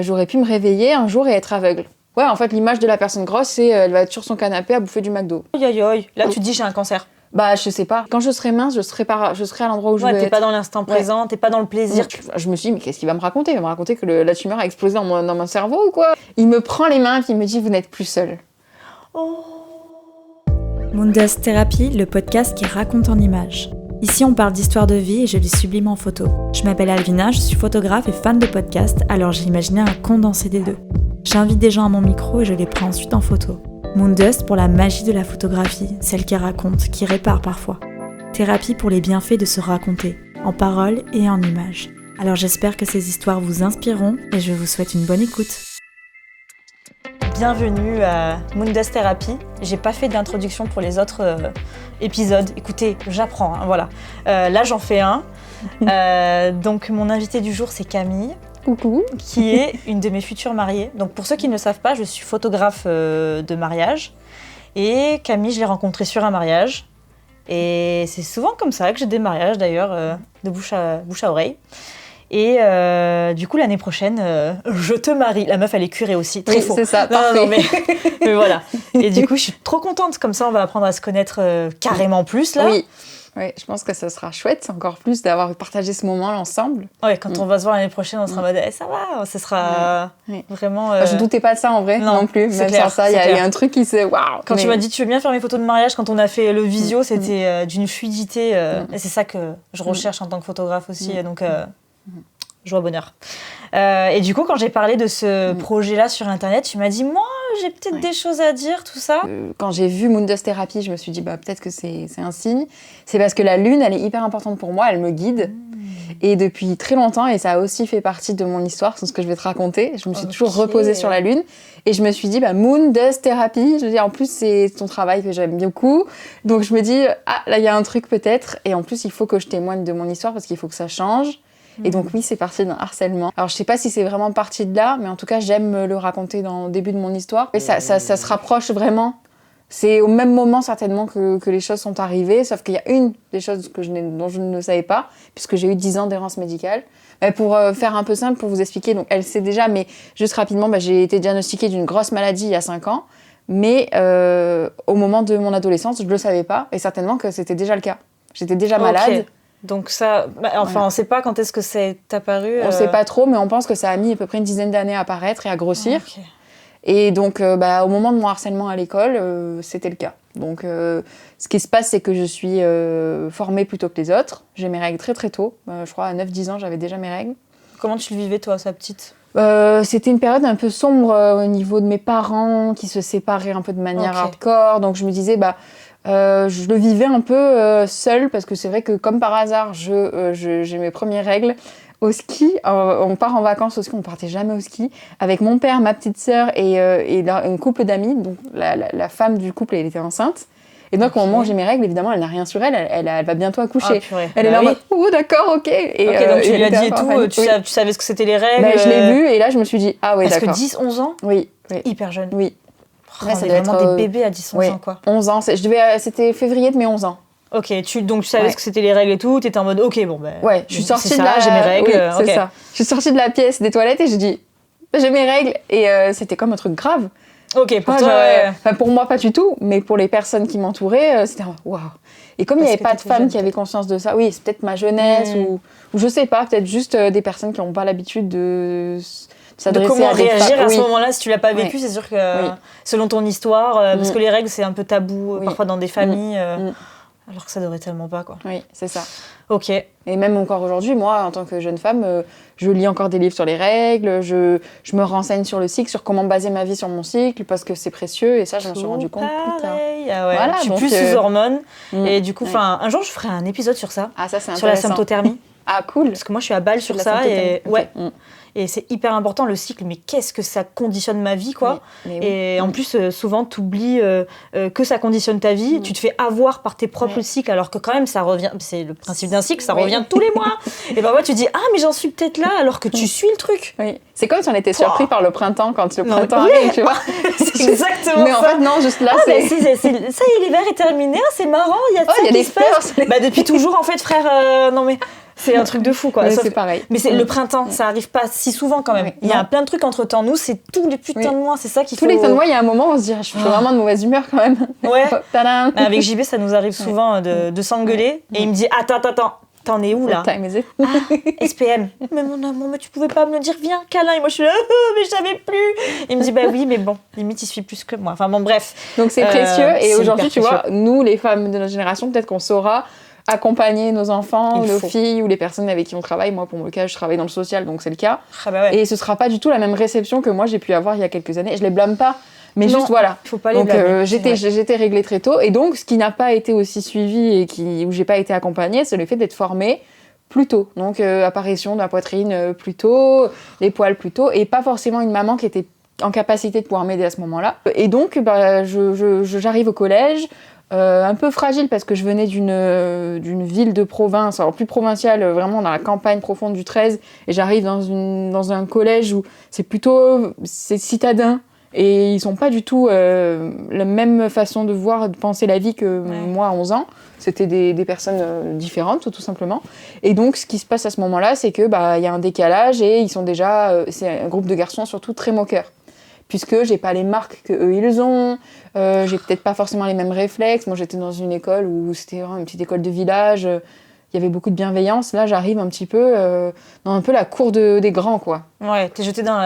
j'aurais pu me réveiller un jour et être aveugle. Ouais, en fait, l'image de la personne grosse, c'est elle va être sur son canapé à bouffer du McDo. Aïe, aïe, aïe. Là, tu te dis j'ai un cancer. Bah, je sais pas. Quand je serai mince, je serai à l'endroit où je veux t'es être. pas dans l'instant présent, t'es pas dans le plaisir. Je me suis dit, mais qu'est-ce qu'il va me raconter ? Il va me raconter que la tumeur a explosé dans mon cerveau ou quoi ? Il me prend les mains et il me dit, vous n'êtes plus seul. Oh. Moondust Therapy, le podcast qui raconte en images. Ici, on parle d'histoire de vie et je les sublime en photo. Je m'appelle Alvina, je suis photographe et fan de podcasts, alors j'ai imaginé un condensé des deux. J'invite des gens à mon micro et je les prends ensuite en photo. Moondust pour la magie de la photographie, celle qui raconte, qui répare parfois. Thérapie pour les bienfaits de se raconter, en paroles et en images. Alors j'espère que ces histoires vous inspireront et je vous souhaite une bonne écoute. Bienvenue à Moondust Therapy. J'ai pas fait d'introduction pour les autres épisodes. Écoutez, j'apprends, hein, voilà. Là, j'en fais un. Donc, mon invité du jour, c'est Camille. Coucou. Qui est une de mes futures mariées. Donc, pour ceux qui ne le savent pas, je suis photographe de mariage. Et Camille, je l'ai rencontrée sur un mariage. Et c'est souvent comme ça que j'ai des mariages, d'ailleurs, de bouche à oreille. Et du coup, l'année prochaine, je te marie. La meuf, elle est curée aussi, très faux. C'est ça, parfait. Non, mais voilà. Et du coup, je suis trop contente. Comme ça, on va apprendre à se connaître carrément plus, là. Oui, je pense que ça sera chouette, encore plus, d'avoir partagé ce moment-là ensemble. Ouais, quand on va se voir l'année prochaine, on sera en mode ça va, ce sera vraiment... Je doutais pas de ça, en vrai, non plus. Même clair, sans ça, il y a eu un truc qui se... Waouh. Quand tu m'as dit, tu veux bien faire mes photos de mariage, quand on a fait le visio, c'était d'une fluidité. Et c'est ça que je recherche en tant que photographe aussi. Donc... joie, bonheur. Et du coup, quand j'ai parlé de ce projet-là sur Internet, tu m'as dit, moi, j'ai peut-être des choses à dire, tout ça. Quand j'ai vu Moondust Therapy, je me suis dit, peut-être que c'est un signe. C'est parce que la lune, elle est hyper importante pour moi, elle me guide. Et depuis très longtemps, et ça a aussi fait partie de mon histoire, c'est ce que je vais te raconter, je me suis toujours reposée sur la lune. Et je me suis dit, Moondust Therapy, je veux dire, en plus, c'est ton travail que j'aime beaucoup. Donc je me dis, là, il y a un truc peut-être. Et en plus, il faut que je témoigne de mon histoire parce qu'il faut que ça change. Et donc oui, c'est parti d'un harcèlement. Alors je sais pas si c'est vraiment parti de là, mais en tout cas j'aime le raconter dans le début de mon histoire. Et ça se rapproche vraiment. C'est au même moment certainement que les choses sont arrivées, sauf qu'il y a une des choses dont je ne savais pas, puisque j'ai eu 10 ans d'errance médicale. Pour faire un peu simple, pour vous expliquer, donc elle sait déjà, mais juste rapidement, j'ai été diagnostiquée d'une grosse maladie il y a 5 ans. Mais au moment de mon adolescence, je ne le savais pas, et certainement que c'était déjà le cas. J'étais déjà malade. Donc ça, on ne sait pas quand est-ce que c'est apparu. On ne sait pas trop, mais on pense que ça a mis à peu près une dizaine d'années à apparaître et à grossir. Et donc, au moment de mon harcèlement à l'école, c'était le cas. Donc, ce qui se passe, c'est que je suis formée plutôt que les autres. J'ai mes règles très très tôt. Je crois à 9-10 ans, j'avais déjà mes règles. Comment tu le vivais, toi, sa petite ? C'était une période un peu sombre au niveau de mes parents qui se séparaient un peu de manière hardcore. Donc, je me disais, je le vivais un peu seule parce que c'est vrai que comme par hasard, j'ai mes premières règles au ski. On part en vacances au ski, on partait jamais au ski avec mon père, ma petite sœur et un couple d'amis. Donc la femme du couple, elle était enceinte. Et donc au moment où j'ai mes règles, évidemment, elle n'a rien sur elle. Elle va bientôt accoucher. Elle est là en mode d'accord, ok. Et donc tu lui as dit et tout. Tu savais ce que c'était les règles. Je l'ai vu et là je me suis dit d'accord. Parce que 10-11 ans. Oui. Hyper jeune. Oui. On est vraiment des bébés à 10-11 ans, quoi. 11 ans, c'était février de mes 11 ans. Ok, donc tu savais ce que c'était les règles et tout, t'étais en mode je suis sortie de là, j'ai mes règles. Oui, c'est ça. Je suis sortie de la pièce des toilettes et j'ai dit, j'ai mes règles. Et c'était comme un truc grave. Ok, pour toi... pour moi, pas du tout, mais pour les personnes qui m'entouraient, c'était waouh. Et comme il n'y avait pas de femmes qui avaient conscience de ça, oui, c'est peut-être ma jeunesse ou je sais pas, peut-être juste des personnes qui n'ont pas l'habitude de comment réagir à ce moment-là si tu l'as pas vécu. C'est sûr que selon ton histoire, parce que les règles c'est un peu tabou parfois dans des familles, alors que ça devrait tellement pas, quoi. Oui, c'est ça. Ok. Et même encore aujourd'hui, moi en tant que jeune femme, je lis encore des livres sur les règles, je me renseigne sur le cycle, sur comment baser ma vie sur mon cycle parce que c'est précieux et ça je m'en suis rendu compte plus tard. Voilà, je suis plus sous hormones et du coup un jour je ferai un épisode sur ça, ça c'est sur la symptothermie. Ah cool. Parce que moi je suis à balle sur ça et et c'est hyper important le cycle, mais qu'est-ce que ça conditionne ma vie, quoi. Et en plus souvent t'oublies que ça conditionne ta vie, tu te fais avoir par tes propres cycles alors que quand même ça revient, c'est le principe d'un cycle, ça revient tous les mois. Et parfois tu dis mais j'en suis peut-être là alors que tu suis le truc. Oui. C'est comme si on était surpris par le printemps quand le printemps arrive, tu vois. C'est exactement mais ça. Mais en fait non, juste là ça y est, l'hiver est terminé, c'est marrant, il y a ça qui se passe. Depuis toujours en fait frère, non mais C'est un truc de fou, quoi. Ouais, c'est pareil. Mais c'est le printemps, ça arrive pas si souvent quand même. Ouais. Il y a plein de trucs entre-temps. Nous, c'est tous les putains de mois, c'est ça qu'il faut... Tous les fins de mois, il y a un moment où on se dit, je suis vraiment de mauvaise humeur quand même. Ouais. Tadam. Avec JB, ça nous arrive souvent de s'engueuler. Et il me dit, attends, t'en es où là? Time is it. SPM. Mais mon amour, mais tu pouvais pas me le dire, viens, câlin. Et moi, je suis là, mais je savais plus. Il me dit, bah oui, mais bon, limite, il suit plus que moi. Enfin bon, bref. Donc c'est précieux. Et c'est aujourd'hui, hyper tu vois, précieux. nous, les femmes de notre génération, peut-être qu'on saura accompagner nos enfants, Il nos faut. filles ou les personnes avec qui on travaille. Moi, pour mon cas, je travaille dans le social, donc c'est le cas. Ah bah ouais. Et ce sera pas du tout la même réception que moi j'ai pu avoir il y a quelques années. Je les blâme pas, mais Non, juste voilà. faut pas les Donc blâmer, c'est vrai. j'étais réglée très tôt. Et donc ce qui n'a pas été aussi suivi et où j'ai pas été accompagnée, c'est le fait d'être formée plus tôt. Donc apparition de la poitrine plus tôt, les poils plus tôt, et pas forcément une maman qui était en capacité de pouvoir m'aider à ce moment-là. Et donc j'arrive au collège. Un peu fragile parce que je venais d'une ville de province, alors plus provinciale, vraiment dans la campagne profonde du 13, et j'arrive dans un collège où c'est citadin, et ils sont pas du tout la même façon de voir, de penser la vie que moi à 11 ans. C'était des personnes différentes, tout simplement. Et donc, ce qui se passe à ce moment-là, c'est que y a un décalage, et ils sont déjà... c'est un groupe de garçons surtout très moqueurs. Puisque j'ai pas les marques qu'eux ils ont, j'ai peut-être pas forcément les mêmes réflexes. Moi j'étais dans une école où c'était vraiment une petite école de village, il y avait beaucoup de bienveillance. Là j'arrive un petit peu dans un peu la cour des grands, quoi. Ouais, t'es jetée dans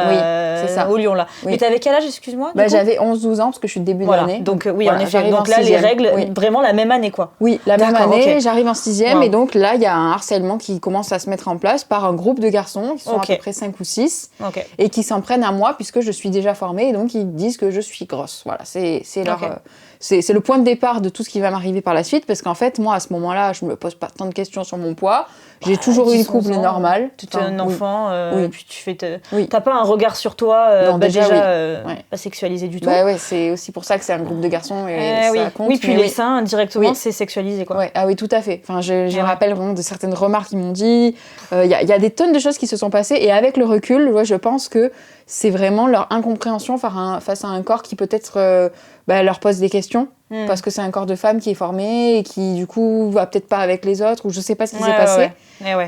c'est ça. au lion là. Oui. Mais t'avais quel âge, excuse-moi du coup J'avais 11-12 ans parce que je suis début Voilà. d'année. Donc oui, voilà, en effet. j'arrive Donc en là, les sixième. règles, Oui. vraiment la même année, quoi. Oui, la même D'accord, année, ok. j'arrive en 6e, Wow. et donc là, il y a un harcèlement qui commence à se mettre en place par un groupe de garçons, qui sont Ok. à peu près 5 ou 6, Ok. et qui s'en prennent à moi puisque je suis déjà formée, et donc ils disent que je suis grosse. Voilà, c'est leur... Ok. C'est le point de départ de tout ce qui va m'arriver par la suite, parce qu'en fait, moi, à ce moment-là, je me pose pas tant de questions sur mon poids. J'ai toujours eu une 10, couple 11 ans, normale. Tu es un enfant, Oui. puis tu fais... Oui. T'as pas un regard sur toi Non, déjà, oui. Ouais. pas sexualisé du tout. Bah ouais, c'est aussi pour ça que c'est un groupe de garçons, et ça oui. compte. Oui, puis mais les seins, directement, Oui. c'est sexualisé, quoi. Ouais, ah oui, tout à fait. Enfin, je Ouais. rappelle vraiment de certaines remarques qu'ils m'ont dit. Il y a des tonnes de choses qui se sont passées, et avec le recul, je pense que c'est vraiment leur incompréhension face à un corps qui peut-être leur pose des questions, parce que c'est un corps de femme qui est formé et qui du coup va peut-être pas avec les autres, ou je sais pas ce qui s'est passé.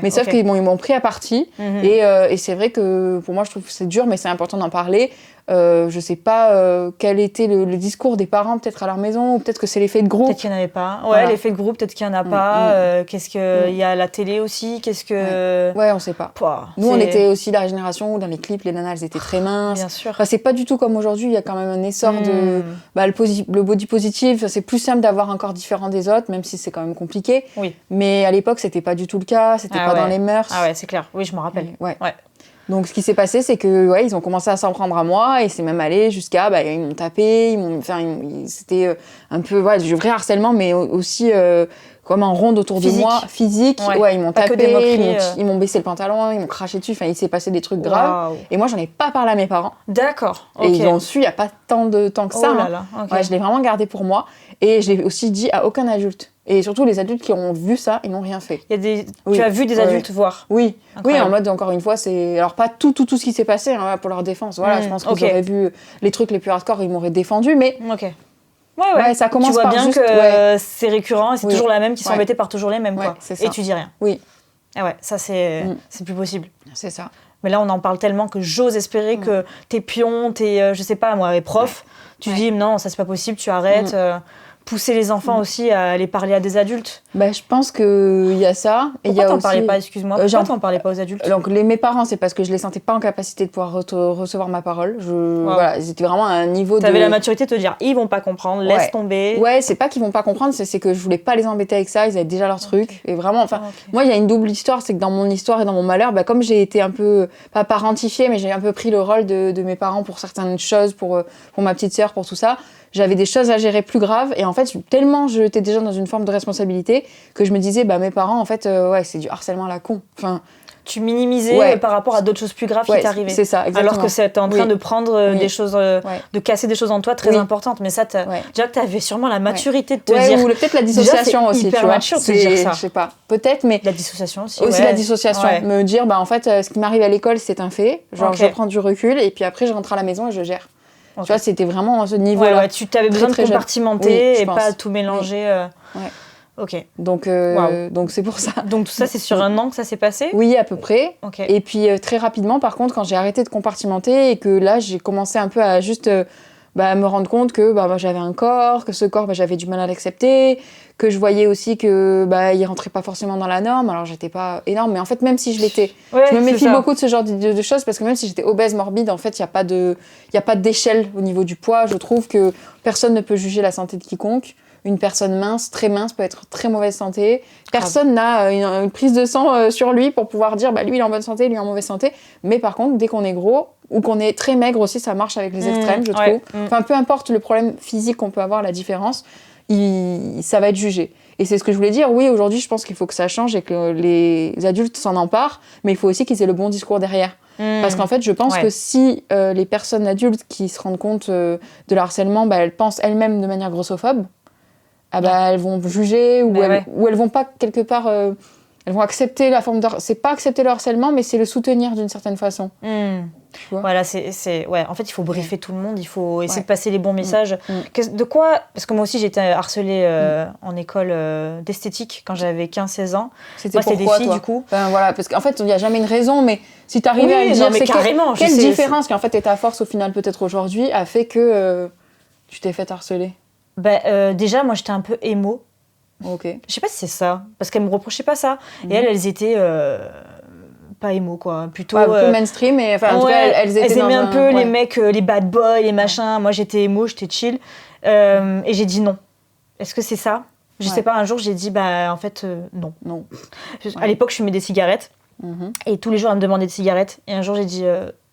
Mais sauf qu'ils m'ont pris à partie, et c'est vrai que pour moi je trouve que c'est dur, mais c'est important d'en parler. Je sais pas quel était le discours des parents peut-être à leur maison, ou peut-être que c'est l'effet de groupe. Peut-être qu'il n'y en avait pas. Ouais, Voilà. l'effet de groupe, peut-être qu'il n'y en a pas. Qu'est-ce que... Il y a la télé aussi, qu'est-ce que... Ouais, on sait pas. Pouah, Nous, on c'est- était aussi la génération où dans les clips, les nanas, elles étaient très minces. Bien sûr. Enfin, c'est pas du tout comme aujourd'hui, il y a quand même un essor de le body positive. Enfin, c'est plus simple d'avoir un corps différent des autres, même si c'est quand même compliqué. Oui. Mais à l'époque, c'était pas du tout le cas, c'était Ah pas ouais. dans les mœurs. Ah ouais, c'est clair. Oui, je me rappelle. Ouais. Ouais. Donc, ce qui s'est passé, c'est que ils ont commencé à s'en prendre à moi, et c'est même allé jusqu'à ils m'ont tapé, c'était un peu du vrai harcèlement, mais aussi comme en ronde autour Physique. de moi, physique. Ouais. Ouais, ils m'ont Pas que tapé, des moqueries, ils m'ont baissé le pantalon, ils m'ont craché dessus. Enfin, il s'est passé des trucs graves. Waouh. Et moi, j'en ai pas parlé à mes parents. D'accord. Et ok. ils ont su il y a pas tant de temps que ça. Oh là hein. là. ok. Ouais, je l'ai vraiment gardé pour moi. Et je l'ai aussi dit à aucun adulte. Et surtout, les adultes qui ont vu ça, ils n'ont rien fait. Il y a des... Oui. Tu as vu des Ouais, adultes voir. Oui, Incroyable. en mode, encore une fois, c'est... Alors, pas tout ce qui s'est passé, hein, pour leur défense. Voilà, je pense qu'ils ok. auraient vu les trucs les plus hardcore, ils m'auraient défendu, mais... Ok. Ouais. Ouais, ça commence tu vois par bien juste... que ouais. c'est récurrent et c'est Oui. toujours la même qui sont Ouais. embêtée par toujours les mêmes. Ouais, Quoi. c'est ça. Et tu dis rien. Oui, Ah ouais, ça c'est Mm. c'est plus possible. c'est ça. Mais là, on en parle tellement que j'ose espérer que tes pions, tes, je sais pas moi, les profs, tu Ouais. dis non, ça c'est pas possible, tu arrêtes. Pousser les enfants aussi à aller parler à des adultes. Je pense qu'il y a ça. Et il y Pourquoi a t'en aussi... parlais pas, excuse-moi, pourquoi t'en parlais pas aux adultes? Donc mes parents, c'est parce que je les sentais pas en capacité de pouvoir recevoir ma parole. Voilà, ils étaient vraiment à un niveau T'avais de... la maturité de te dire, ils vont pas comprendre, laisse Ouais. tomber. Ouais, c'est pas qu'ils vont pas comprendre, c'est que je voulais pas les embêter avec ça, ils avaient déjà leur truc. Et vraiment, enfin, Ok. moi, il y a une double histoire, c'est que dans mon histoire et dans mon malheur, comme j'ai été un peu, pas parentifiée, mais j'ai un peu pris le rôle de mes parents pour certaines choses, pour ma petite sœur, pour tout ça, j'avais des choses à gérer plus graves. Et en fait, tellement j'étais déjà dans une forme de responsabilité que je me disais, mes parents, en fait, c'est du harcèlement à la con. Enfin, Tu minimisais Ouais. par rapport à d'autres choses plus graves qui t'arrivaient. c'est ça, exactement. Alors que c'était en train Oui. de prendre Oui. des choses, Ouais. de casser des choses en toi très Oui. importantes. Mais ça, Ouais. déjà que t'avais sûrement la maturité de te Ouais, dire. ou peut-être la dissociation Déjà, c'est aussi, hyper tu vois. mature de se dire ça. Je sais pas, peut-être, mais... La dissociation aussi. Aussi ouais. la dissociation, Ouais. me dire en fait ce qui m'arrive à l'école c'est un fait, genre Ok. je prends du recul et puis après je rentre à la maison et je gère. Ok. Tu vois, c'était vraiment à ce Ouais, niveau-là. ouais, tu avais besoin de très jeune. compartimenter Oui, je et pense. pas tout mélanger. Ouais. Ok. Donc c'est pour ça. Donc tout ça, c'est sur un an que ça s'est passé ? Oui, à peu près. Ok. Et puis très rapidement, par contre, quand j'ai arrêté de compartimenter et que là, j'ai commencé un peu à juste me rendre compte que j'avais un corps, que ce corps, j'avais du mal à l'accepter, que je voyais aussi que il rentrait pas forcément dans la norme. Alors j'étais pas énorme, mais en fait, même si je l'étais, je me méfie beaucoup de ce genre de choses parce que même si j'étais obèse, morbide, en fait, il y a pas d'échelle au niveau du poids. Je trouve que personne ne peut juger la santé de quiconque. Une personne mince, très mince, peut être très mauvaise santé. Personne n'a une prise de sang sur lui pour pouvoir dire lui il est en bonne santé, lui il est en mauvaise santé. Mais par contre, dès qu'on est gros ou qu'on est très maigre aussi, ça marche avec les extrêmes, je trouve. Enfin, peu importe le problème physique qu'on peut avoir, la différence, ça va être jugé. Et c'est ce que je voulais dire. Oui, aujourd'hui, je pense qu'il faut que ça change et que les adultes s'en emparent, mais il faut aussi qu'ils aient le bon discours derrière. Parce qu'en fait, je pense que si les personnes adultes qui se rendent compte de le harcèlement, elles pensent elles-mêmes de manière grossophobe, elles vont juger ou elles vont pas quelque part elles vont accepter la forme de c'est pas accepter le harcèlement mais c'est le soutenir d'une certaine façon. Voilà, en fait il faut briefer tout le monde, il faut essayer de passer les bons messages. De quoi, parce que moi aussi j'ai été harcelée en école d'esthétique quand j'avais 15-16 ans. C'était moi, pourquoi, des filles toi du coup. Parce qu'en fait il n'y a jamais une raison, mais si tu arrivais à le dire, c'est carrément, quelle différence qui en fait est ta force au final peut-être aujourd'hui a fait que tu t'es fait harceler? Déjà moi j'étais un peu émo. Ok. Je sais pas si c'est ça, parce qu'elles me reprochaient pas ça. Et elles étaient pas émo quoi, plutôt un peu mainstream, mais en tout cas elles aimaient un peu les mecs, les bad boys, les machins. Moi j'étais émo, j'étais chill, et j'ai dit non. Est-ce que c'est ça? Je sais pas. Un jour j'ai dit en fait non. À l'époque je fumais des cigarettes et tous les jours elles me demandaient des cigarettes et un jour j'ai dit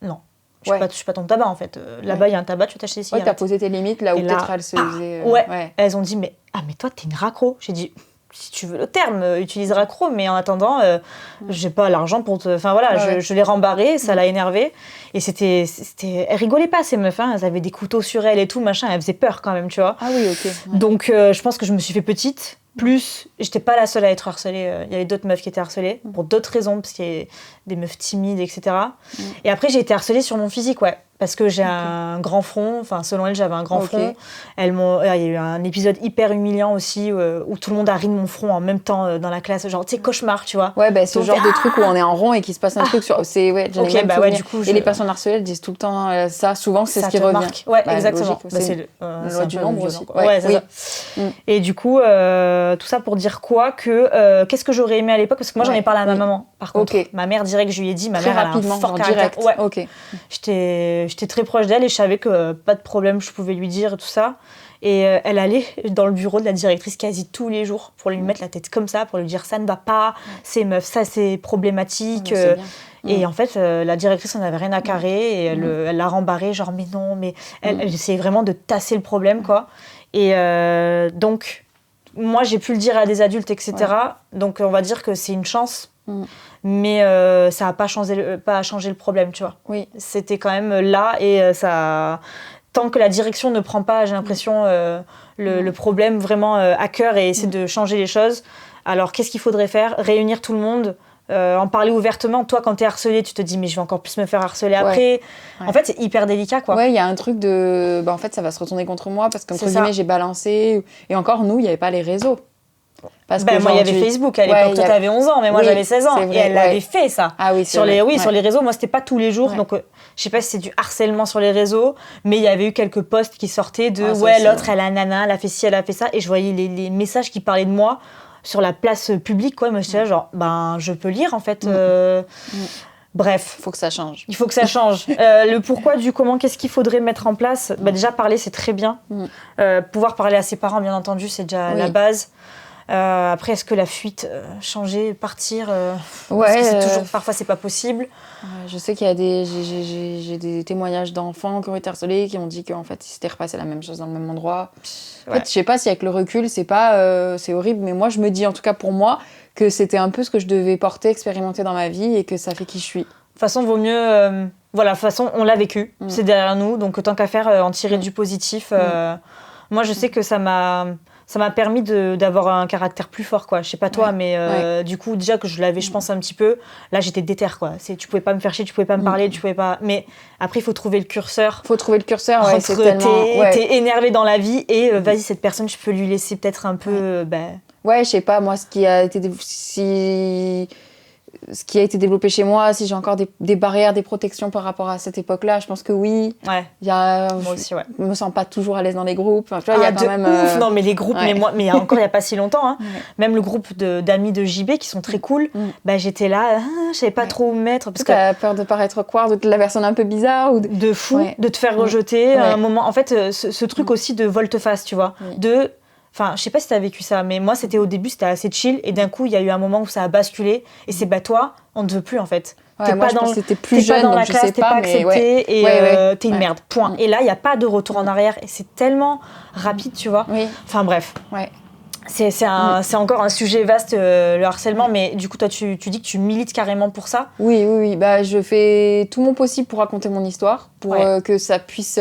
non. Je suis pas ton tabac en fait. Là-bas il y a un tabac, tu veux t'acheter des cigarettes. T'as posé tes limites là où peut-être elles se faisaient. Elles ont dit mais toi t'es une raccro. J'ai dit si tu veux le terme, utilise raccro, mais en attendant j'ai pas l'argent pour te. Enfin voilà, je l'ai rembarré, ça l'a énervé et c'était. Elles rigolaient pas ces meufs, elles avaient des couteaux sur elles et tout machin, elles faisaient peur quand même, tu vois. Ah oui, ok. Donc je pense que je me suis fait petite. Plus, j'étais pas la seule à être harcelée. Il y avait d'autres meufs qui étaient harcelées pour d'autres raisons, parce qu'il y a des meufs timides, etc. Et après, j'ai été harcelée sur mon physique, parce que j'ai un grand front. Enfin, selon elles, j'avais un grand front. Il y a eu un épisode hyper humiliant aussi où tout le monde a ri de mon front en même temps dans la classe. Genre, tu sais, cauchemar, tu vois. Ouais, ce genre de truc où on est en rond et qu'il se passe un truc sur. Du coup, et les personnes harcelées, elles disent tout le temps ça. Souvent, c'est ce qui revient. Marque. Ouais, exactement. Logique, c'est la loi du nombre aussi. C'est ça. Et du coup, tout ça pour dire quoi que qu'est-ce que j'aurais aimé à l'époque, parce que moi j'en ai parlé à ma maman. Par contre, ma mère direct, je lui ai dit, ma mère elle a un fort caractère. J'étais très proche d'elle et je savais que pas de problème, je pouvais lui dire tout ça. Et elle allait dans le bureau de la directrice quasi tous les jours pour lui mettre la tête comme ça, pour lui dire ça ne va pas, c'est meuf, ça c'est problématique. Et en fait, la directrice en avait rien à carrer et elle l'a rembarré, genre mais non, mais elle essayait vraiment de tasser le problème, quoi. Et donc, moi j'ai pu le dire à des adultes, etc. Donc on va dire que c'est une chance. Mais ça n'a pas changé le problème, tu vois. C'était quand même là et ça. Tant que la direction ne prend pas, j'ai l'impression, le problème vraiment à cœur et essaie de changer les choses. Alors, qu'est-ce qu'il faudrait faire? Réunir tout le monde, en parler ouvertement. Toi, quand t'es harcelé, tu te dis, mais je vais encore plus me faire harceler après. En fait, c'est hyper délicat, quoi. Ouais, il y a un truc de... en fait, ça va se retourner contre moi parce qu'entre guillemets, j'ai balancé. Et encore, nous, il n'y avait pas les réseaux. Parce que moi, il y avait Facebook à l'époque. Toi, t'avais 11 ans, mais moi, j'avais 16 ans. Et elle avait fait ça. Ah oui, sur les réseaux. Moi, c'était pas tous les jours. Donc, je sais pas si c'est du harcèlement sur les réseaux, mais il y avait eu quelques posts qui sortaient de l'autre, elle a nana, elle a fait ci, elle a fait ça. Et je voyais les messages qui parlaient de moi sur la place publique, quoi. Moi, j'étais là, genre, je peux lire, en fait. Bref. Il faut que ça change. Il faut que ça change. Le pourquoi, du comment, qu'est-ce qu'il faudrait mettre en place? Déjà, parler, c'est très bien. Pouvoir parler à ses parents, bien entendu, c'est déjà la base. Après, est-ce que la fuite, changer, partir, parce que c'est toujours, parfois c'est pas possible. Je sais qu'il y a j'ai des témoignages d'enfants qui ont été harcelés, qui ont dit qu'en fait ils s'étaient repassé la même chose dans le même endroit. En fait, je sais pas si avec le recul c'est horrible, mais moi je me dis en tout cas pour moi que c'était un peu ce que je devais porter, expérimenter dans ma vie et que ça fait qui je suis. De toute façon, vaut mieux. Voilà, de toute façon, on l'a vécu, c'est derrière nous, donc tant qu'à faire, en tirer du positif. Moi, je sais que ça m'a permis d'avoir un caractère plus fort, quoi. Je sais pas toi, mais du coup, déjà que je l'avais, je pense, un petit peu, là, j'étais déter, quoi. Tu pouvais pas me faire chier, tu pouvais pas me parler, tu pouvais pas... Mais après, il faut trouver le curseur. C'est tellement... T'es énervé dans la vie et vas-y, cette personne, je peux lui laisser peut-être un peu... Ouais, je sais pas, moi, ce qui a été développé chez moi, si j'ai encore des barrières, des protections par rapport à cette époque-là, je pense que oui. Ouais. Moi aussi, ouais. Je me sens pas toujours à l'aise dans les groupes. Enfin, tu vois, il y a quand même. Ouf. Non, mais les groupes, mais il y a pas si longtemps, hein, même le groupe d'amis de JB qui sont très cool, j'étais là, je savais pas trop où me mettre. Parce que t'as peur de paraître quoi, de la personne un peu bizarre ou de fou, de te faire rejeter à un moment. En fait, ce truc aussi de volte-face, tu vois, Enfin, je sais pas si t'as vécu ça, mais moi, au début, c'était assez chill. Et d'un coup, il y a eu un moment où ça a basculé. Et c'est toi, on ne te veut plus, en fait. Ouais, moi, je pense que c'était plus jeune, dans la donc classe, je sais t'es pas, pas mais accepté et t'es une merde, point. Et là, il n'y a pas de retour en arrière. Et c'est tellement rapide, tu vois. Enfin, bref. C'est encore un sujet vaste, le harcèlement. Mais du coup, toi, tu dis que tu milites carrément pour ça. Oui. Bah, je fais tout mon possible pour raconter mon histoire, pour que ça puisse...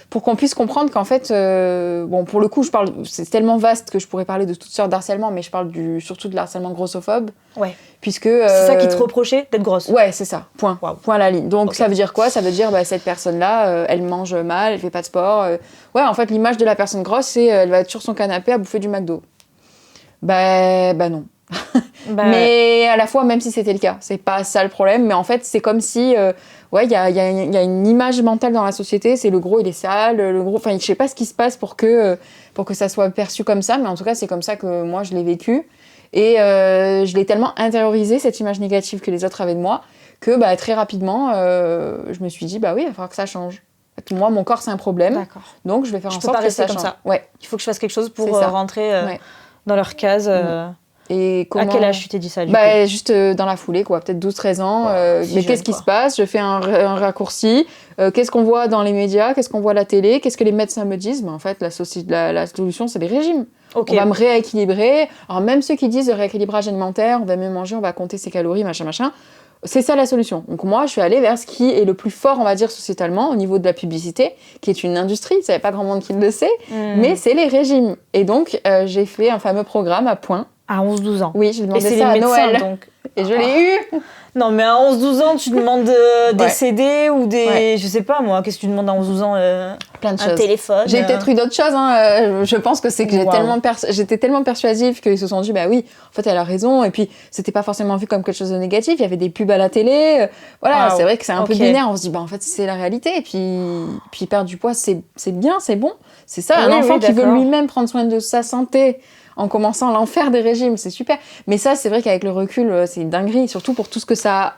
pour qu'on puisse comprendre qu'en fait, pour le coup, c'est tellement vaste que je pourrais parler de toutes sortes d'harcèlement, mais je parle surtout de l'harcèlement grossophobe. Ouais. Puisque... c'est ça qui te reprochait d'être grosse. Ouais, c'est ça. Point. Wow. Point à la ligne. Donc, ça veut dire quoi ? Ça veut dire, cette personne-là, elle mange mal, elle fait pas de sport. En fait, l'image de la personne grosse, c'est elle va être sur son canapé à bouffer du McDo. Non. Mais à la fois, même si c'était le cas, c'est pas ça le problème. Mais en fait, c'est comme si... il y a une image mentale dans la société, c'est le gros, il est sale, le gros... Enfin, je sais pas ce qui se passe pour que ça soit perçu comme ça, mais en tout cas, c'est comme ça que moi, je l'ai vécu. Et je l'ai tellement intériorisé, cette image négative que les autres avaient de moi, que très rapidement, je me suis dit, il va falloir que ça change. Moi, mon corps, c'est un problème. D'accord. Donc, je vais faire en sorte que ça change. Ça. Ouais. Il faut que je fasse quelque chose pour rentrer dans leur case. Et comment... À quel âge tu t'es dit ça, du coup ? Juste dans la foulée, quoi, peut-être 12-13 ans. Mais qu'est-ce qui se passe ? Je fais un raccourci. Qu'est-ce qu'on voit dans les médias ? Qu'est-ce qu'on voit à la télé ? Qu'est-ce que les médecins me disent ? En fait, la solution, c'est les régimes. Okay. On va me rééquilibrer. Alors, même ceux qui disent rééquilibrage alimentaire, on va mieux manger, on va compter ses calories, machin. C'est ça la solution. Donc moi, je suis allée vers ce qui est le plus fort, on va dire, sociétalement, au niveau de la publicité, qui est une industrie. Il n'y a pas grand monde qui le sait, mais c'est les régimes. Et donc, j'ai fait un fameux programme à Point. À 11-12 ans. Oui, j'ai demandé ça à Noël. Donc. Et je l'ai eu. Non, mais à 11-12 ans, tu demandes des CD ou des... Ouais. Je sais pas, moi, qu'est-ce que tu demandes à 11-12 ans Plein de choses. Un téléphone. J'ai peut-être eu d'autres choses. Je pense que c'est que j'étais tellement persuasive qu'ils se sont dit, oui, en fait, elle a raison. Et puis, c'était pas forcément vu comme quelque chose de négatif. Il y avait des pubs à la télé. C'est vrai que c'est un peu binaire. On se dit, en fait, c'est la réalité. Et puis perdre du poids, c'est bien, c'est bon. C'est ça, un enfant qui veut lui-même prendre soin de sa santé en commençant l'enfer des régimes, c'est super. Mais ça, c'est vrai qu'avec le recul, c'est une dinguerie, surtout pour tout ce que ça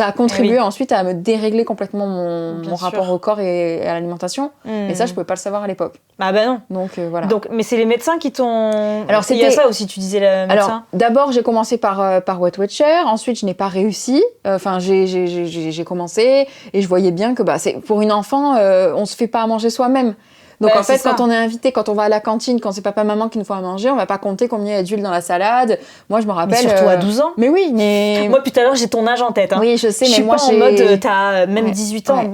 a contribué ensuite à me dérégler complètement mon rapport au corps et à l'alimentation. Mais ça, je pouvais pas le savoir à l'époque. Non. Donc voilà. Mais c'est les médecins qui t'ont... Alors, il y a ça aussi, tu disais le médecin. Alors, d'abord, j'ai commencé par Weight Watcher. Ensuite, je n'ai pas réussi. J'ai commencé et je voyais bien que pour une enfant, on se fait pas à manger soi-même. Donc en fait, quand on est invité, quand on va à la cantine, quand c'est papa-maman qui nous font à manger, on va pas compter combien il y a d'huile dans la salade. Moi, je me rappelle... Mais surtout à 12 ans. Mais oui, mais... Moi, depuis tout à l'heure, j'ai ton âge en tête. Hein. Oui, je sais, mais moi, je suis pas en mode, t'as même 18 ans,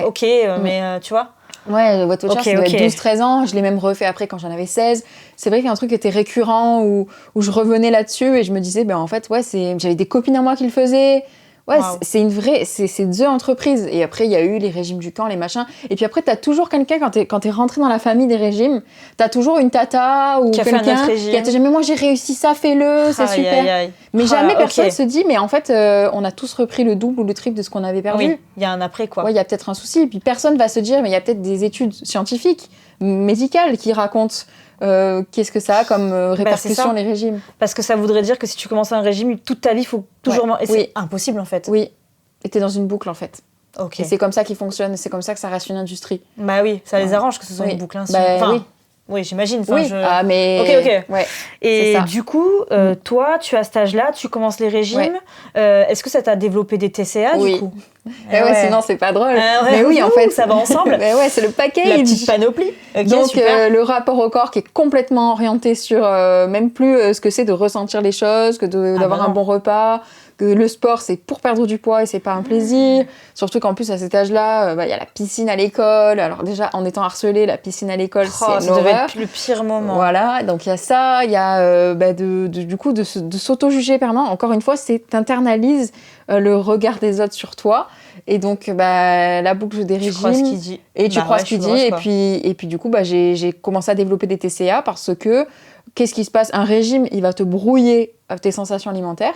ok, mais tu vois... Ouais, Weight Watcher, ça doit être 12-13 ans. Je l'ai même refait après quand j'en avais 16. C'est vrai qu'il y a un truc qui était récurrent où je revenais là-dessus et je me disais, en fait, j'avais des copines à moi qui le faisaient. Ouais, c'est une vraie, c'est the entreprise. Et après, il y a eu les régimes du camp, les machins. Et puis après, t'as toujours quelqu'un, quand t'es rentré dans la famille des régimes, t'as toujours une tata ou quelqu'un qui a dit, mais moi j'ai réussi ça, fais-le, c'est super. Mais jamais personne se dit, mais en fait, on a tous repris le double ou le triple de ce qu'on avait perdu. Oui, il y a un après, quoi. Ouais, il y a peut-être un souci. Et puis personne va se dire, mais il y a peut-être des études scientifiques, médicales, qui racontent qu'est-ce que ça a comme répercussion, les régimes. Parce que ça voudrait dire que si tu commences un régime, toute ta vie, il faut toujours manger. Et c'est impossible, en fait. Oui, et t'es dans une boucle, en fait. Ok. Et c'est comme ça qu'ils fonctionnent, c'est comme ça que ça reste une industrie. Bah oui, ça les arrange que ce soit une boucle ainsi. Oui, j'imagine. Ah, mais... Ok. Ouais, et du coup, toi, tu as cet âge-là, tu commences les régimes. Est-ce que ça t'a développé des TCA, du coup sinon, c'est pas drôle. Mais oui, en fait... Ça va ensemble. Mais c'est le package. La petite panoplie. Okay, donc, le rapport au corps qui est complètement orienté sur même plus ce que c'est de ressentir les choses, que d'avoir un bon repas... que le sport, c'est pour perdre du poids et c'est pas un plaisir. Surtout qu'en plus, à cet âge-là, y a la piscine à l'école. Alors déjà, en étant harcelée, la piscine à l'école, c'est ça devait être le pire moment. Voilà, donc il y a ça. Il y a du coup de s'auto-juger permanent. Encore une fois, c'est t'internalises le regard des autres sur toi. Et donc, la boucle des régimes... Tu crois ce qu'il dit. Et tu crois ce qu'il dit. Et puis du coup, j'ai commencé à développer des TCA parce que qu'est-ce qui se passe ? Un régime, il va te brouiller tes sensations alimentaires.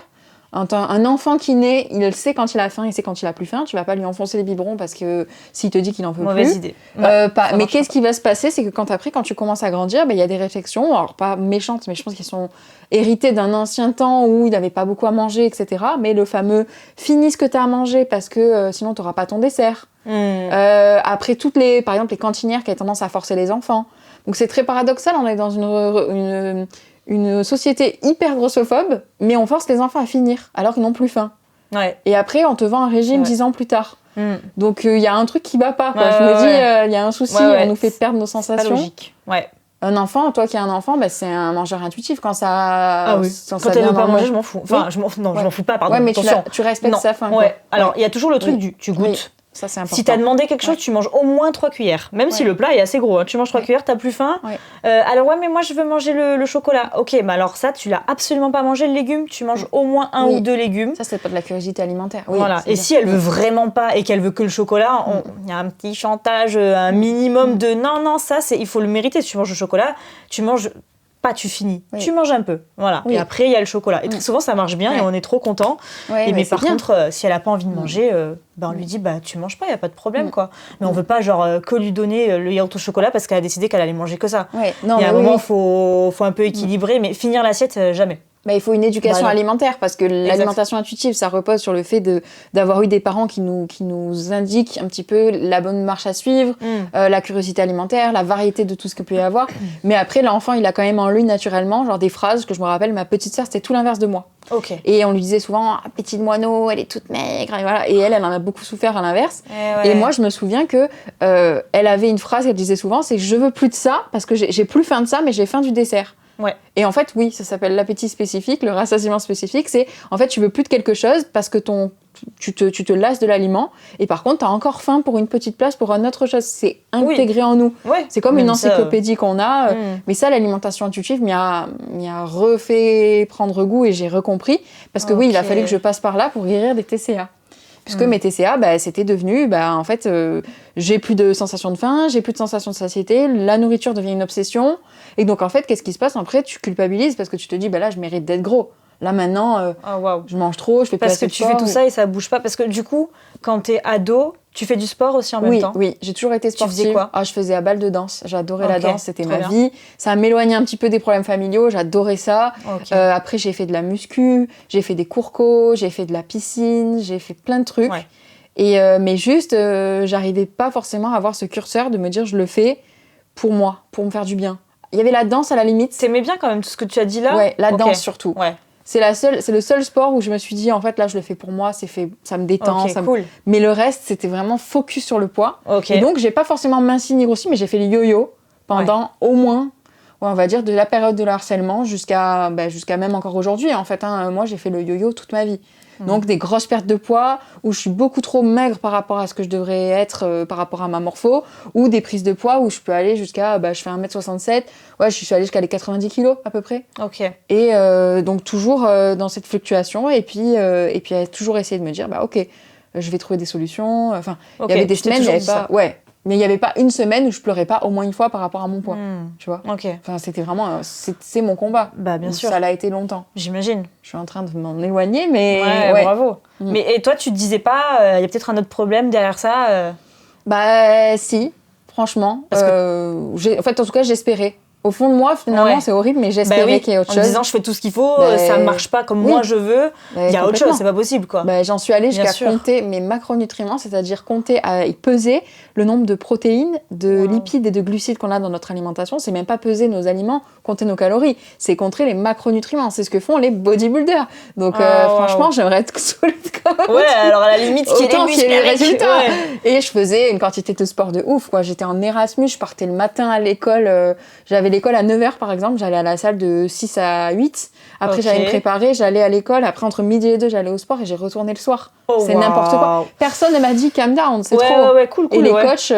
Un enfant qui naît, il sait quand il a faim, il sait quand il a plus faim. Tu vas pas lui enfoncer les biberons parce que s'il te dit qu'il en peut Mauvaise plus. idée. Mais qu'est-ce qui va se passer ? C'est que quand tu commences à grandir, il y a des réflexions, alors pas méchantes, mais je pense qu'elles sont héritées d'un ancien temps où il n'avait pas beaucoup à manger, etc. Mais le fameux « finis ce que tu as à manger parce que sinon tu n'auras pas ton dessert ». Après par exemple les cantinières qui ont tendance à forcer les enfants. Donc c'est très paradoxal, on est dans une société hyper grossophobe, mais on force les enfants à finir, alors qu'ils n'ont plus faim. Ouais. Et après, on te vend un régime 10 ans plus tard. Donc, il y a un truc qui va pas, quoi. Je me dis, il y a un souci, on nous fait perdre nos sensations. C'est pas logique. Ouais. Un enfant, toi qui as un enfant, c'est un mangeur intuitif. Quand ça... Quand elle veut pas manger, je m'en fous. Enfin, je m'en fous pas, pardon. Ouais, mais attention. tu respectes sa faim. Ouais. Alors, il y a toujours le truc tu goûtes. Oui. Ça, c'est important. Si t'as demandé quelque chose, tu manges au moins 3 cuillères. Même si le plat est assez gros. Hein. Tu manges 3 cuillères, t'as plus faim. Alors mais moi je veux manger le chocolat. Ok, mais alors ça, tu l'as absolument pas mangé le légume. Tu manges au moins 1 ou 2 légumes. Ça, c'est pas de la curiosité alimentaire. Voilà. Et si elle veut vraiment pas et qu'elle veut que le chocolat, il y a un petit chantage, un minimum de non, ça, il faut le mériter. Si tu manges le chocolat, tu manges... Pas tu finis, tu manges un peu, voilà. Et après il y a le chocolat. Et très souvent ça marche bien et on est trop content. Mais par contre, si elle a pas envie de manger, on lui dit tu manges pas, il y a pas de problème quoi. Mais on veut pas que lui donner le yaourt au chocolat parce qu'elle a décidé qu'elle allait manger que ça. Il y a un moment faut un peu équilibrer, mais finir l'assiette jamais. Il faut une éducation alimentaire parce que l'alimentation intuitive, ça repose sur le fait d'avoir eu des parents qui nous indiquent un petit peu la bonne marche à suivre, la curiosité alimentaire, la variété de tout ce qu'il peut y avoir. Mais après, l'enfant, il a quand même en lui naturellement genre des phrases que je me rappelle, ma petite sœur, c'était tout l'inverse de moi. Okay. Et on lui disait souvent petite moineau, elle est toute maigre, et voilà. Et elle en a beaucoup souffert à l'inverse. Et moi, je me souviens que elle avait une phrase qu'elle disait souvent, c'est je veux plus de ça parce que j'ai plus faim de ça, mais j'ai faim du dessert. Et en fait, oui, ça s'appelle l'appétit spécifique, le rassasiement spécifique. C'est en fait, tu veux plus de quelque chose parce que tu te lasses de l'aliment. Et par contre, tu as encore faim pour une petite place, pour une autre chose. C'est intégré en nous. C'est comme une encyclopédie qu'on a. Mais ça, l'alimentation intuitive m'y a refait prendre goût et j'ai recompris. Parce que oui, il a fallu que je passe par là pour guérir des TCA. Puisque mes TCA, c'était devenu, en fait, j'ai plus de sensation de faim, j'ai plus de sensation de satiété, la nourriture devient une obsession. Et donc, en fait, qu'est-ce qui se passe ? Après, tu culpabilises parce que tu te dis, là, je mérite d'être gros. Là, maintenant, je mange trop, je fais parce pas assez de sport. Parce que tu fais tout ça et ça bouge pas. Parce que du coup, quand t'es ado, tu fais du sport aussi en même temps ? Oui, j'ai toujours été sportive. Tu faisais quoi ? Je faisais à balle de danse. J'adorais la danse, c'était ma vie. Ça m'éloignait un petit peu des problèmes familiaux, j'adorais ça. Après, j'ai fait de la muscu, j'ai fait des cours co, j'ai fait de la piscine, j'ai fait plein de trucs. Mais juste, j'arrivais pas forcément à avoir ce curseur de me dire je le fais pour moi, pour me faire du bien. Il y avait la danse à la limite. T'aimais bien quand même tout ce que tu as dit là ? Ouais, la danse surtout. C'est le seul sport où je me suis dit en fait là je le fais pour moi, ça me détend. Cool. Mais le reste c'était vraiment focus sur le poids. Et donc j'ai pas forcément minci ni grossi, mais j'ai fait le yo-yo pendant au moins, on va dire de la période de harcèlement jusqu'à même encore aujourd'hui. En fait, moi j'ai fait le yo-yo toute ma vie. Donc des grosses pertes de poids où je suis beaucoup trop maigre par rapport à ce que je devrais être par rapport à ma morpho, ou des prises de poids où je peux aller jusqu'à je fais 1m67, je suis allée jusqu'à les 90 kilos à peu près. Et donc toujours dans cette fluctuation et puis à toujours essayer de me dire je vais trouver des solutions. Enfin, il y avait des semaines, il y avait pas mais il n'y avait pas une semaine où je pleurais pas au moins une fois par rapport à mon poids, tu vois. Enfin, c'était vraiment, c'est mon combat. Bien sûr. Ça l'a été longtemps. J'imagine. Je suis en train de m'en éloigner, mais bravo. Mais et toi, tu te disais pas, il y a peut-être un autre problème derrière ça Si, franchement. En fait, en tout cas, j'espérais. Au fond de moi, finalement, c'est horrible, mais j'espérais qu'il y ait autre chose. En disant, je fais tout ce qu'il faut, ça marche pas comme moi je veux, il y a autre chose, c'est pas possible, quoi. J'en suis allée jusqu'à compter mes macronutriments, c'est-à-dire compter et peser le nombre de protéines, de lipides et de glucides qu'on a dans notre alimentation. C'est même pas peser nos aliments, compter nos calories, c'est compter les macronutriments. C'est ce que font les bodybuilders. Donc, franchement, j'aimerais être solide quand même. Alors à la limite, autant qu'il y ait les résultats. Et je faisais une quantité de sport de ouf, quoi. J'étais en Erasmus, je partais le matin à l'école, j'avais l'école à 9h par exemple, j'allais à la salle de 6 à 8. Après j'allais me préparer, j'allais à l'école, après entre midi et 2 j'allais au sport et j'ai retourné le soir. C'est n'importe quoi. Personne ne m'a dit calm down, c'est trop. Cool, et les coachs,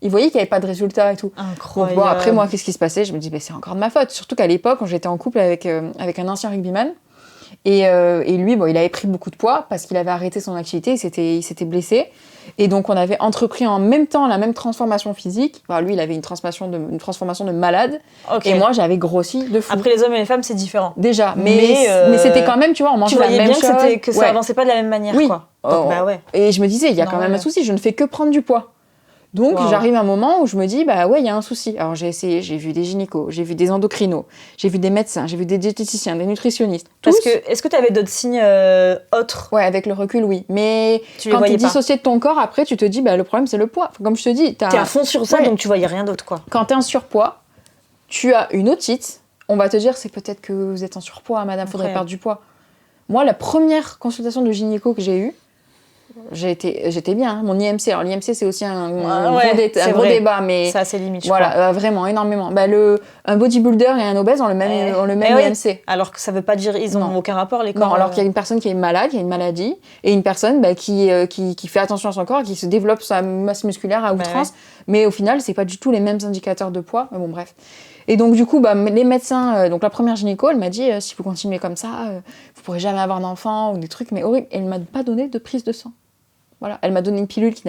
ils voyaient qu'il n'y avait pas de résultats et tout. Incroyable. Donc après moi, qu'est-ce qui se passait ? Je me dis c'est encore de ma faute. Surtout qu'à l'époque, quand j'étais en couple avec un ancien rugbyman. Et lui, bon, il avait pris beaucoup de poids parce qu'il avait arrêté son activité, il s'était blessé. Et donc, on avait entrepris en même temps la même transformation physique. Enfin, lui, il avait une transformation de malade. Ok. Et moi, j'avais grossi de fou. Après, les hommes et les femmes, c'est différent. Déjà, mais c'était quand même, tu vois, on mangeait Tu la voyais même bien chose. que ça avançait pas de la même manière, Oui. quoi. Donc, bah ouais. Et je me disais, il y a quand Normal. même un souci, je ne fais que prendre du poids. Donc, Wow. j'arrive à un moment où je me dis, bah ouais, il y a un souci. Alors, j'ai essayé, j'ai vu des gynécos, j'ai vu des endocrinos, j'ai vu des médecins, j'ai vu des diététiciens, des nutritionnistes. Parce tous. que, est-ce que tu avais d'autres signes autres? Ouais, avec le recul, oui. Mais Tu les quand tu es voyais pas. dissocié de ton corps, après, tu te dis, bah le problème, c'est le poids. Enfin, comme je te dis, T'es à fond sur ça, Ouais. donc tu voyais rien d'autre, quoi. Quand tu es en surpoids, tu as une otite. On va te dire, c'est peut-être que vous êtes en surpoids, madame, faudrait Incroyable. perdre du poids. Moi, la première consultation de gynéco que j'ai eue, j'étais bien. Mon IMC, alors l'IMC, c'est aussi un gros débat, mais C'est assez limite, je voilà, crois. vraiment, énormément. Bah, un bodybuilder et un obèse ont le même oui. IMC. Alors que ça veut pas dire, ils ont Non. aucun rapport, les corps. Non, alors qu'il y a une personne qui est malade, qui a une maladie, et une personne qui fait attention à son corps, qui se développe sa masse musculaire à outrance, mais au final, c'est pas du tout les mêmes indicateurs de poids. Mais bon, bref. Et donc, du coup, les médecins, donc la première gynéco, elle m'a dit, si vous continuez comme ça, vous pourrez jamais avoir d'enfant, ou des trucs, mais horrible. Et elle m'a pas donné de prise de sang. Voilà. Elle m'a donné une pilule qui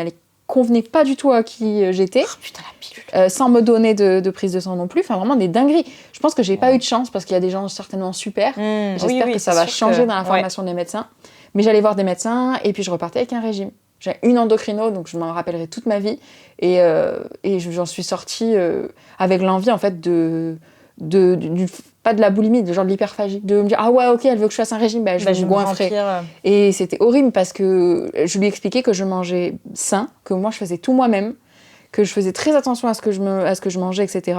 convenait pas du tout à qui j'étais. Oh, putain, la pilule. Sans me donner de prise de sang non plus. Enfin, vraiment des dingueries. Je pense que j'ai pas eu de chance parce qu'il y a des gens certainement super. J'espère que ça va changer dans la formation des médecins. Mais j'allais voir des médecins et puis je repartais avec un régime. J'ai une endocrino, donc je m'en rappellerai toute ma vie. Et j'en suis sortie avec l'envie, en fait, pas de la boulimie, de l'hyperphagie. De me dire, ah ouais, ok, elle veut que je fasse un régime, je vais me goinfrer. Et c'était horrible parce que je lui expliquais que je mangeais sain, que moi je faisais tout moi-même, que je faisais très attention à ce que je mangeais, etc.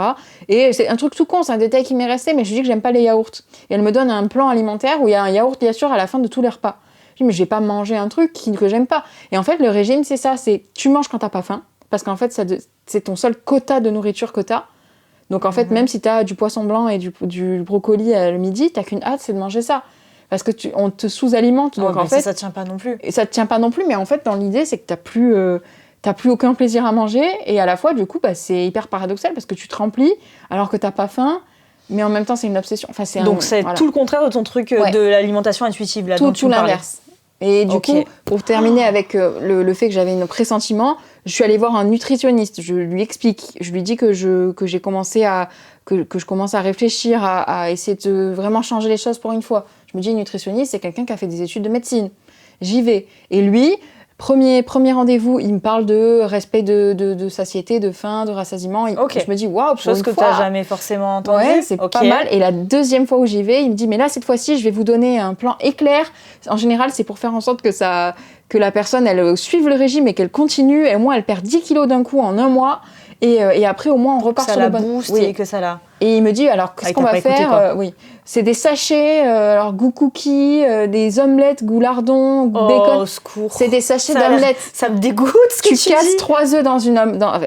Et c'est un truc tout con, c'est un détail qui m'est resté, mais je lui dis que j'aime pas les yaourts. Et elle me donne un plan alimentaire où il y a un yaourt, bien sûr, à la fin de tous les repas. Je dis, mais je vais pas manger un truc que j'aime pas. Et en fait, le régime, c'est ça, c'est tu manges quand t'as pas faim, parce qu'en fait, c'est ton seul quota de nourriture que t'as. Donc en fait, même si t'as du poisson blanc et du brocoli le midi, t'as qu'une hâte, c'est de manger ça. Parce que on te sous-alimente. Donc en fait, ça tient pas non plus. Et ça te tient pas non plus, mais en fait, dans l'idée, c'est que t'as plus aucun plaisir à manger. Et à la fois, du coup, c'est hyper paradoxal parce que tu te remplis alors que t'as pas faim. Mais en même temps, c'est une obsession. Enfin, Donc c'est tout le contraire de ton truc de l'alimentation intuitive, là, dont tu tout me parlais. l'inverse. Et du coup, pour terminer avec le fait que j'avais un pressentiment, je suis allée voir un nutritionniste. Je lui explique, je lui dis que je commence à réfléchir, à essayer de vraiment changer les choses pour une fois. Je me dis, nutritionniste, c'est quelqu'un qui a fait des études de médecine. J'y vais. Et lui, premier rendez-vous, il me parle de respect de satiété, de faim, de rassasiement. Je me dis, waouh, chose que tu n'as jamais forcément entendue. Ouais, c'est pas mal. Et la deuxième fois où j'y vais, il me dit, mais là, cette fois-ci, je vais vous donner un plan éclair. En général, c'est pour faire en sorte que la personne, elle suive le régime et qu'elle continue. Et au moins, elle perd 10 kilos d'un coup en un mois. Et après, au moins, on repart sur le bon... boost et que ça la... Et il me dit, alors, qu'est-ce qu'on va faire c'est des sachets, alors goût cookie, des omelettes, goût lardon, goût bacon. Au secours. C'est des sachets d'omelettes. Ça me dégoûte ce que tu tu casses dis. 3 œufs dans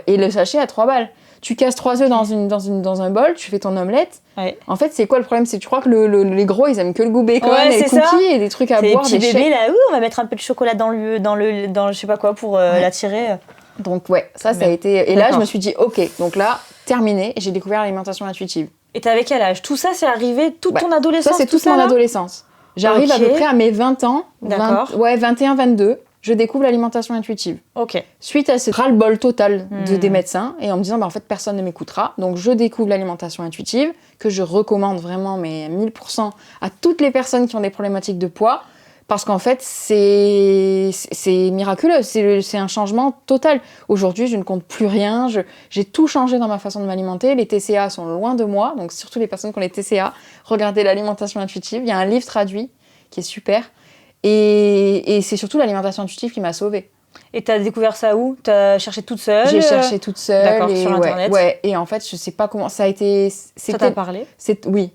et le sachet à 3 balles. Tu casses 3 œufs dans un bol, tu fais ton omelette. Ouais. En fait, c'est quoi le problème? C'est que tu crois que les gros, ils aiment que le goût bacon et c'est cookies et des trucs à boire. Les petits bébés, là, on va mettre un peu de chocolat dans je sais pas quoi pour l'attirer. Donc ça a été... Et là, je me suis dit, ok, donc là, terminé, et j'ai découvert l'alimentation intuitive. Et t'avais quel âge? Tout ça, c'est arrivé toute ton adolescence? Ça, c'est toute mon adolescence. J'arrive à peu près à mes 20 ans. D'accord. 21, 22. Je découvre l'alimentation intuitive. Ok. Suite à ce ras-le-bol total des médecins, et en me disant, en fait, personne ne m'écoutera. Donc, je découvre l'alimentation intuitive, que je recommande vraiment, mais 1000% à toutes les personnes qui ont des problématiques de poids. Parce qu'en fait, c'est miraculeux, c'est un changement total. Aujourd'hui, je ne compte plus rien, j'ai tout changé dans ma façon de m'alimenter. Les TCA sont loin de moi, donc surtout les personnes qui ont les TCA, regardez l'alimentation intuitive. Il y a un livre traduit qui est super. Et c'est surtout l'alimentation intuitive qui m'a sauvée. Et t'as découvert ça où? T'as cherché toute seule? J'ai cherché toute seule. D'accord, sur Internet. Ouais, et en fait, je sais pas comment ça a été... Ça t'a parlé? Oui.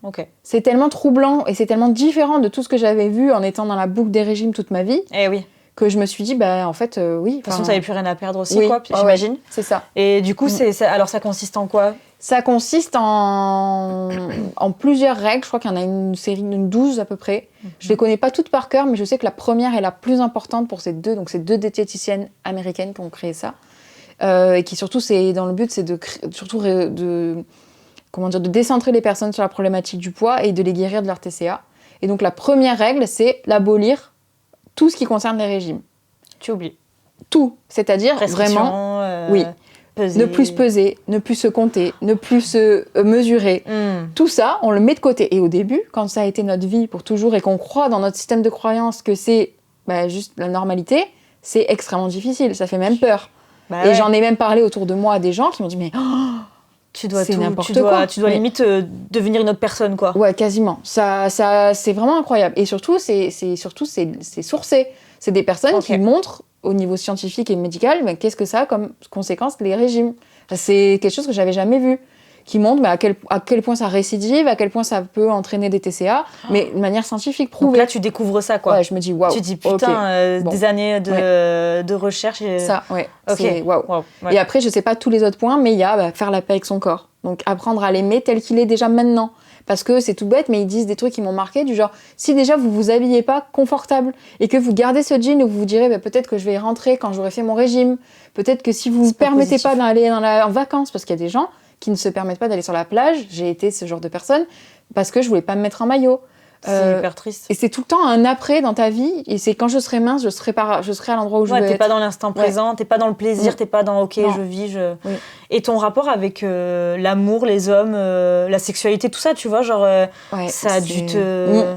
Ok. C'est tellement troublant et c'est tellement différent de tout ce que j'avais vu en étant dans la boucle des régimes toute ma vie. Eh oui. Que je me suis dit, en fait, oui. De toute façon, t'avais plus rien à perdre aussi, oui, quoi, j'imagine. C'est ça. Et du coup, alors ça consiste en quoi? Ça consiste en plusieurs règles. Je crois qu'il y en a une série de 12 à peu près. Je les connais pas toutes par cœur, mais je sais que la première est la plus importante pour ces deux. Donc, c'est 2 diététiciennes américaines qui ont créé ça. Et qui surtout, dans le but, c'est de décentrer les personnes sur la problématique du poids et de les guérir de leur TCA. Et donc la première règle, c'est d'abolir tout ce qui concerne les régimes. Tu oublies. Tout, c'est-à-dire vraiment, oui, peser. ne plus se peser, ne plus se compter, ne plus se mesurer. Tout ça, on le met de côté. Et au début, quand ça a été notre vie pour toujours et qu'on croit dans notre système de croyance que c'est juste la normalité, c'est extrêmement difficile, ça fait même peur. Et j'en ai même parlé autour de moi à des gens qui m'ont dit mais tu dois c'est tout, n'importe quoi. Tu dois limite devenir une autre personne, quoi. Ouais, quasiment. Ça, c'est vraiment incroyable. Et surtout, c'est sourcé. C'est des personnes qui montrent au niveau scientifique et médical qu'est-ce que ça a comme conséquence les régimes. C'est quelque chose que j'avais jamais vu. Qui montre à quel point ça récidive, à quel point ça peut entraîner des TCA, mais de manière scientifique prouvée. Donc là, tu découvres ça, quoi. Ouais, je me dis, waouh. Tu dis, putain, des années de recherche. Et... Ça, ouais. Ok. C'est waouh. Ouais. Et après, je sais pas tous les autres points, mais il y a faire la paix avec son corps. Donc, apprendre à l'aimer tel qu'il est déjà maintenant. Parce que c'est tout bête, mais ils disent des trucs qui m'ont marqué, du genre, si déjà vous vous habillez pas confortable et que vous gardez ce jean où vous vous direz, peut-être que je vais y rentrer quand j'aurai fait mon régime, peut-être que si vous vous permettez pas d'aller en vacances, parce qu'il y a des gens qui ne se permettent pas d'aller sur la plage. J'ai été ce genre de personne parce que je voulais pas me mettre en maillot. C'est hyper triste. Et c'est tout le temps un après dans ta vie. Et c'est quand je serai mince, je serai à l'endroit où je veux être. T'es pas dans l'instant présent, t'es pas dans le plaisir, t'es pas dans je vis. Oui. Et ton rapport avec l'amour, les hommes, la sexualité, tout ça, tu vois, genre, ça a dû te...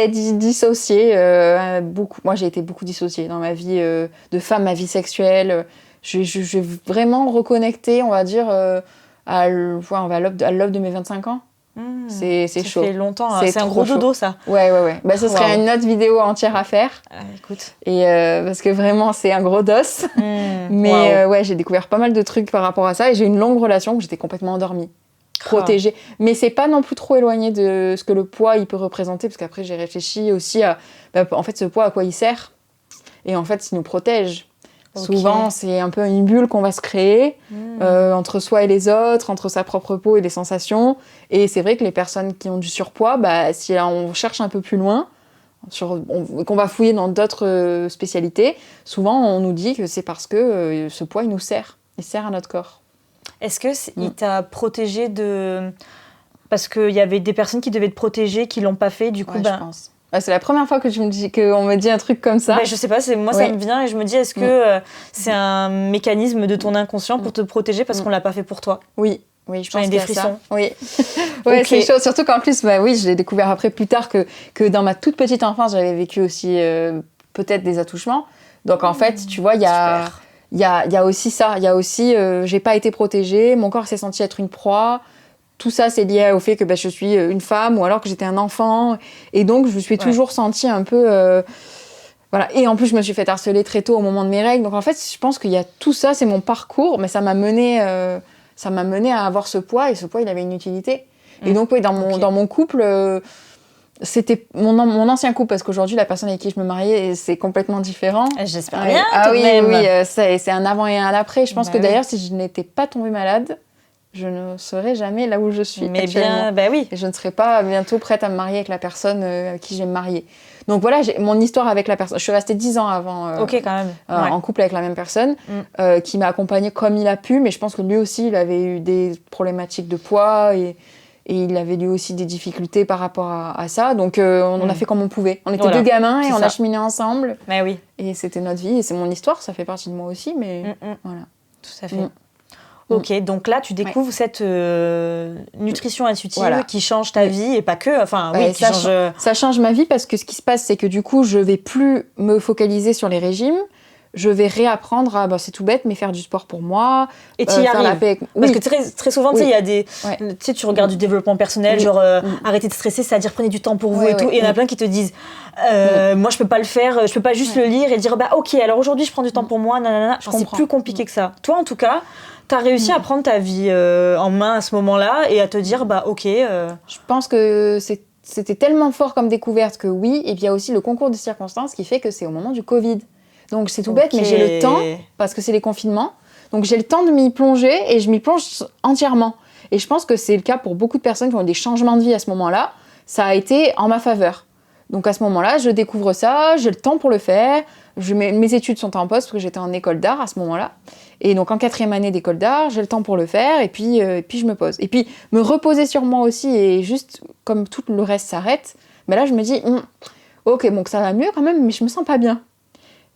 Dissocier, beaucoup. Moi, j'ai été beaucoup dissociée dans ma vie de femme, ma vie sexuelle. Je vraiment reconnecter, on va dire... à l'aube de mes 25 ans. C'est chaud. Ça fait longtemps. C'est un gros dodo, ça. Ouais. Ce serait une autre vidéo entière à faire. Écoute. Et parce que vraiment, c'est un gros dos. Mais j'ai découvert pas mal de trucs par rapport à ça. Et j'ai eu une longue relation où j'étais complètement endormie. Protégée. Mais c'est pas non plus trop éloigné de ce que le poids il peut représenter. Parce qu'après, j'ai réfléchi aussi à... en fait, ce poids, à quoi il sert. Et en fait, il nous protège. Souvent, c'est un peu une bulle qu'on va se créer entre soi et les autres, entre sa propre peau et les sensations. Et c'est vrai que les personnes qui ont du surpoids, si on cherche un peu plus loin, qu'on va fouiller dans d'autres spécialités, souvent on nous dit que c'est parce que ce poids, il sert à notre corps. Est-ce qu'il t'a protégé de... Parce qu'il y avait des personnes qui devaient te protéger, qui l'ont pas fait, du coup... je pense. C'est la première fois qu'on me dit un truc comme ça. Je sais pas, ça me vient et je me dis, est-ce que c'est un mécanisme de ton inconscient pour te protéger parce qu'on l'a pas fait pour toi ? Oui, je pense qu'il y a frissons. Ça. Oui, c'est chaud. Surtout qu'en plus, je l'ai découvert après plus tard que dans ma toute petite enfance, j'avais vécu aussi peut-être des attouchements. Donc en fait, tu vois, il y a aussi ça. Il y a aussi, j'ai pas été protégée, mon corps s'est senti être une proie. Tout ça, c'est lié au fait que je suis une femme ou alors que j'étais un enfant. Et donc, je me suis toujours sentie un peu... voilà. Et en plus, je me suis fait harceler très tôt au moment de mes règles. Donc, en fait, je pense qu'il y a tout ça, c'est mon parcours. Mais ça m'a mené à avoir ce poids. Et ce poids, il avait une utilité. Et donc, dans mon couple... c'était mon ancien couple, parce qu'aujourd'hui, la personne avec qui je me mariais, c'est complètement différent. J'espère bien, c'est un avant et un après. Je pense que d'ailleurs, si je n'étais pas tombée malade... je ne serais jamais là où je suis actuellement. Oui. Et je ne serais pas bientôt prête à me marier avec la personne à qui j'ai me marier. Donc voilà, mon histoire avec la personne. Je suis restée 10 ans avant quand même. en couple avec la même personne, qui m'a accompagnée comme il a pu, mais je pense que lui aussi, il avait eu des problématiques de poids et il avait lui aussi des difficultés par rapport à ça. Donc on a fait comme on pouvait. On était deux gamins et on a cheminé ensemble. Mais oui. Et c'était notre vie et c'est mon histoire, ça fait partie de moi aussi, mais voilà. Tout à fait. Ok, donc là, tu découvres cette nutrition intuitive qui change ta vie et pas que. Ça change ma vie parce que ce qui se passe, c'est que du coup, je vais plus me focaliser sur les régimes. Je vais réapprendre à, c'est tout bête, mais faire du sport pour moi. Et tu y arrives. Parce que très souvent, il y a des... Tu sais, tu regardes du développement personnel, genre arrêtez de stresser, c'est-à-dire prenez du temps pour vous et tout. Et il y en a plein qui te disent, moi, je peux pas le faire, je peux pas juste le lire et dire, ok, alors aujourd'hui, je prends du temps pour moi, nanana. C'est plus compliqué que ça. Toi, en tout cas... T'as réussi à prendre ta vie en main à ce moment-là et à te dire, ok... Je pense que c'était tellement fort comme découverte que oui, et puis il y a aussi le concours de circonstances qui fait que c'est au moment du Covid. Donc c'est tout bête, mais j'ai le temps, parce que c'est les confinements, donc j'ai le temps de m'y plonger et je m'y plonge entièrement. Et je pense que c'est le cas pour beaucoup de personnes qui ont eu des changements de vie à ce moment-là, ça a été en ma faveur. Donc à ce moment-là, je découvre ça, j'ai le temps pour le faire, mes études sont en poste parce que j'étais en école d'art à ce moment-là. Et donc en 4e année d'école d'art, j'ai le temps pour le faire et puis je me pose. Et puis me reposer sur moi aussi et juste comme tout le reste s'arrête, Mais là, je me dis, ok, bon, que ça va mieux quand même, mais je me sens pas bien.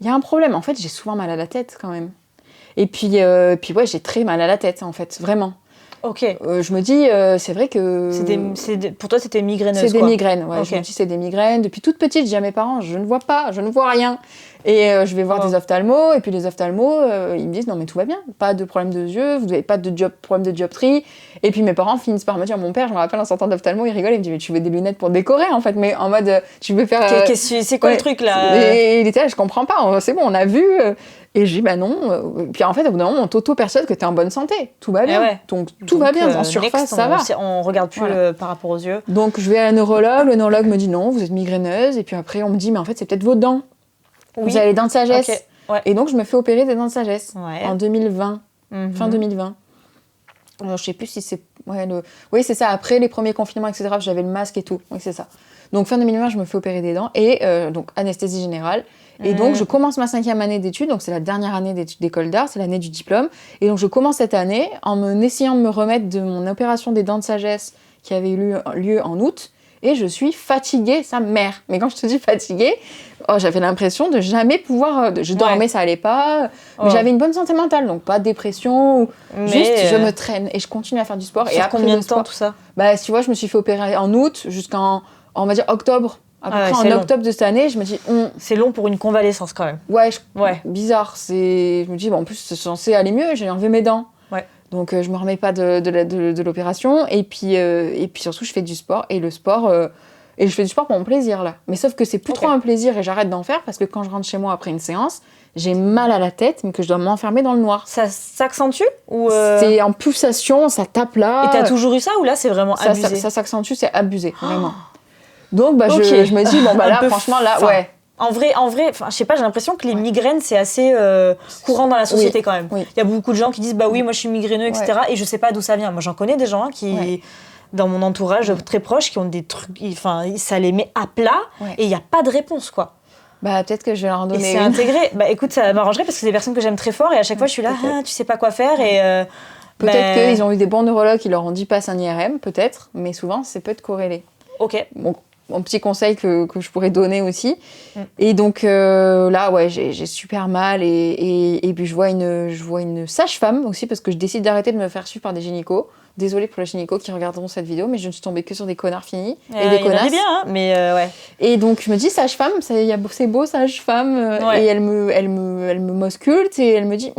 Il y a un problème. En fait, j'ai souvent mal à la tête quand même. Et puis ouais, j'ai très mal à la tête, en fait, vraiment. Ok. Je me dis, c'est vrai que... Pour toi, c'était migraineuse, C'est des quoi. migraines, ouais. Ok. Je me dis, c'est des migraines. Depuis toute petite, je dis à mes parents, je ne vois pas, je ne vois rien. Et je vais voir des ophtalmos, et puis les ophtalmos, ils me disent, non mais tout va bien, pas de problème de yeux, vous n'avez pas de problème de dioptrie. Et puis mes parents finissent par me dire, mon père, je me rappelle en sortant d'ophtalmo, il rigole, il me dit, mais tu veux des lunettes pour décorer, en fait, mais en mode, tu veux faire... C'est quoi le truc, là Et il était là, je comprends pas, c'est bon, on a vu... Et je dis, bah non. Puis en fait, au bout d'un moment, on t'auto-persuade que t'es en bonne santé. Tout va bien. Ouais. Donc tout va bien. En surface, ça va. On regarde plus par rapport aux yeux. Donc je vais à la neurologue. Le neurologue me dit non, vous êtes migraineuse. Et puis après, on me dit, mais en fait, c'est peut-être vos dents. Oui. Vous avez les dents de sagesse. Okay. Ouais. Et donc, je me fais opérer des dents de sagesse en 2020. Fin 2020. Je sais plus si c'est... Oui, c'est ça. Après les premiers confinements, etc., j'avais le masque et tout. Oui, c'est ça. Donc fin 2020, je me fais opérer des dents. Et donc anesthésie générale. Et donc, je commence ma 5e année d'études, donc c'est la dernière année d'études d'école d'art, c'est l'année du diplôme. Et donc, je commence cette année en essayant de me remettre de mon opération des dents de sagesse qui avait eu lieu en août. Et je suis fatiguée, sa mère. Mais quand je te dis fatiguée, j'avais l'impression de jamais pouvoir... Je dormais, ça allait pas. Mais j'avais une bonne santé mentale, donc pas de dépression. Juste, je me traîne et je continue à faire du sport. Et après combien de temps, tout ça ? Bah, tu vois, je me suis fait opérer en août jusqu'en, on va dire, octobre. À peu près en octobre de cette année, je me dis... C'est long pour une convalescence, quand même. Ouais. Bizarre. Je me dis, en plus, c'est censé aller mieux, j'ai enlevé mes dents. Ouais. Donc, je me remets pas de l'opération. Et puis surtout, je fais du sport. Et le sport... et je fais du sport pour mon plaisir, là. Mais sauf que c'est plus trop un plaisir et j'arrête d'en faire parce que quand je rentre chez moi après une séance, j'ai mal à la tête, mais que je dois m'enfermer dans le noir. Ça s'accentue ou C'est en pulsation, ça tape là. Et t'as toujours eu ça ou là, c'est vraiment abusé ? Ça s'accentue, c'est abusé, vraiment. Donc, je me dis, bon, bah là, franchement, là, ouais. En vrai, je sais pas, j'ai l'impression que les migraines, c'est assez courant dans la société quand même. Il y a beaucoup de gens qui disent, bah oui, moi je suis migraineux, etc. Et je sais pas d'où ça vient. Moi, j'en connais des gens qui, dans mon entourage très proche, qui ont des trucs, ça les met à plat et il n'y a pas de réponse, quoi. Bah, peut-être que je vais leur en donner et c'est intégré. Bah, écoute, ça m'arrangerait parce que c'est des personnes que j'aime très fort et à chaque fois, je suis là, tu sais pas quoi faire et... Peut-être qu'ils ont eu des bons neurologues qui leur ont dit passe un IRM, peut-être, mais souvent, c'est peut être corrélé. Ok. Mon petit conseil que je pourrais donner aussi. Et donc là, ouais, j'ai super mal et puis je vois une sage-femme aussi parce que je décide d'arrêter de me faire suivre par des gynécos. Désolée pour les gynécos qui regarderont cette vidéo, mais je ne suis tombée que sur des connards finis et des connasses. bien, hein, mais ouais. Et donc je me dis sage-femme, c'est beau sage-femme et elle me m'ausculte et elle me dit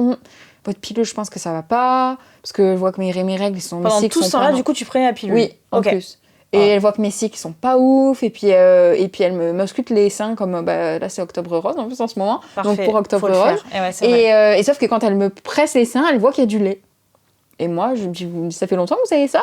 votre pilule, je pense que ça va pas parce que je vois que mes règles sont pendant tout ce temps-là, du coup, tu prenais la pilule. Oui, en plus. Et elle voit que mes cycles sont pas ouf, et puis elle m'ausculte les seins, comme là c'est Octobre Rose en plus en ce moment. Parfait. Donc pour Octobre Rose. Et sauf que quand elle me presse les seins, elle voit qu'il y a du lait. Et moi, je me dis, ça fait longtemps que vous avez ça ?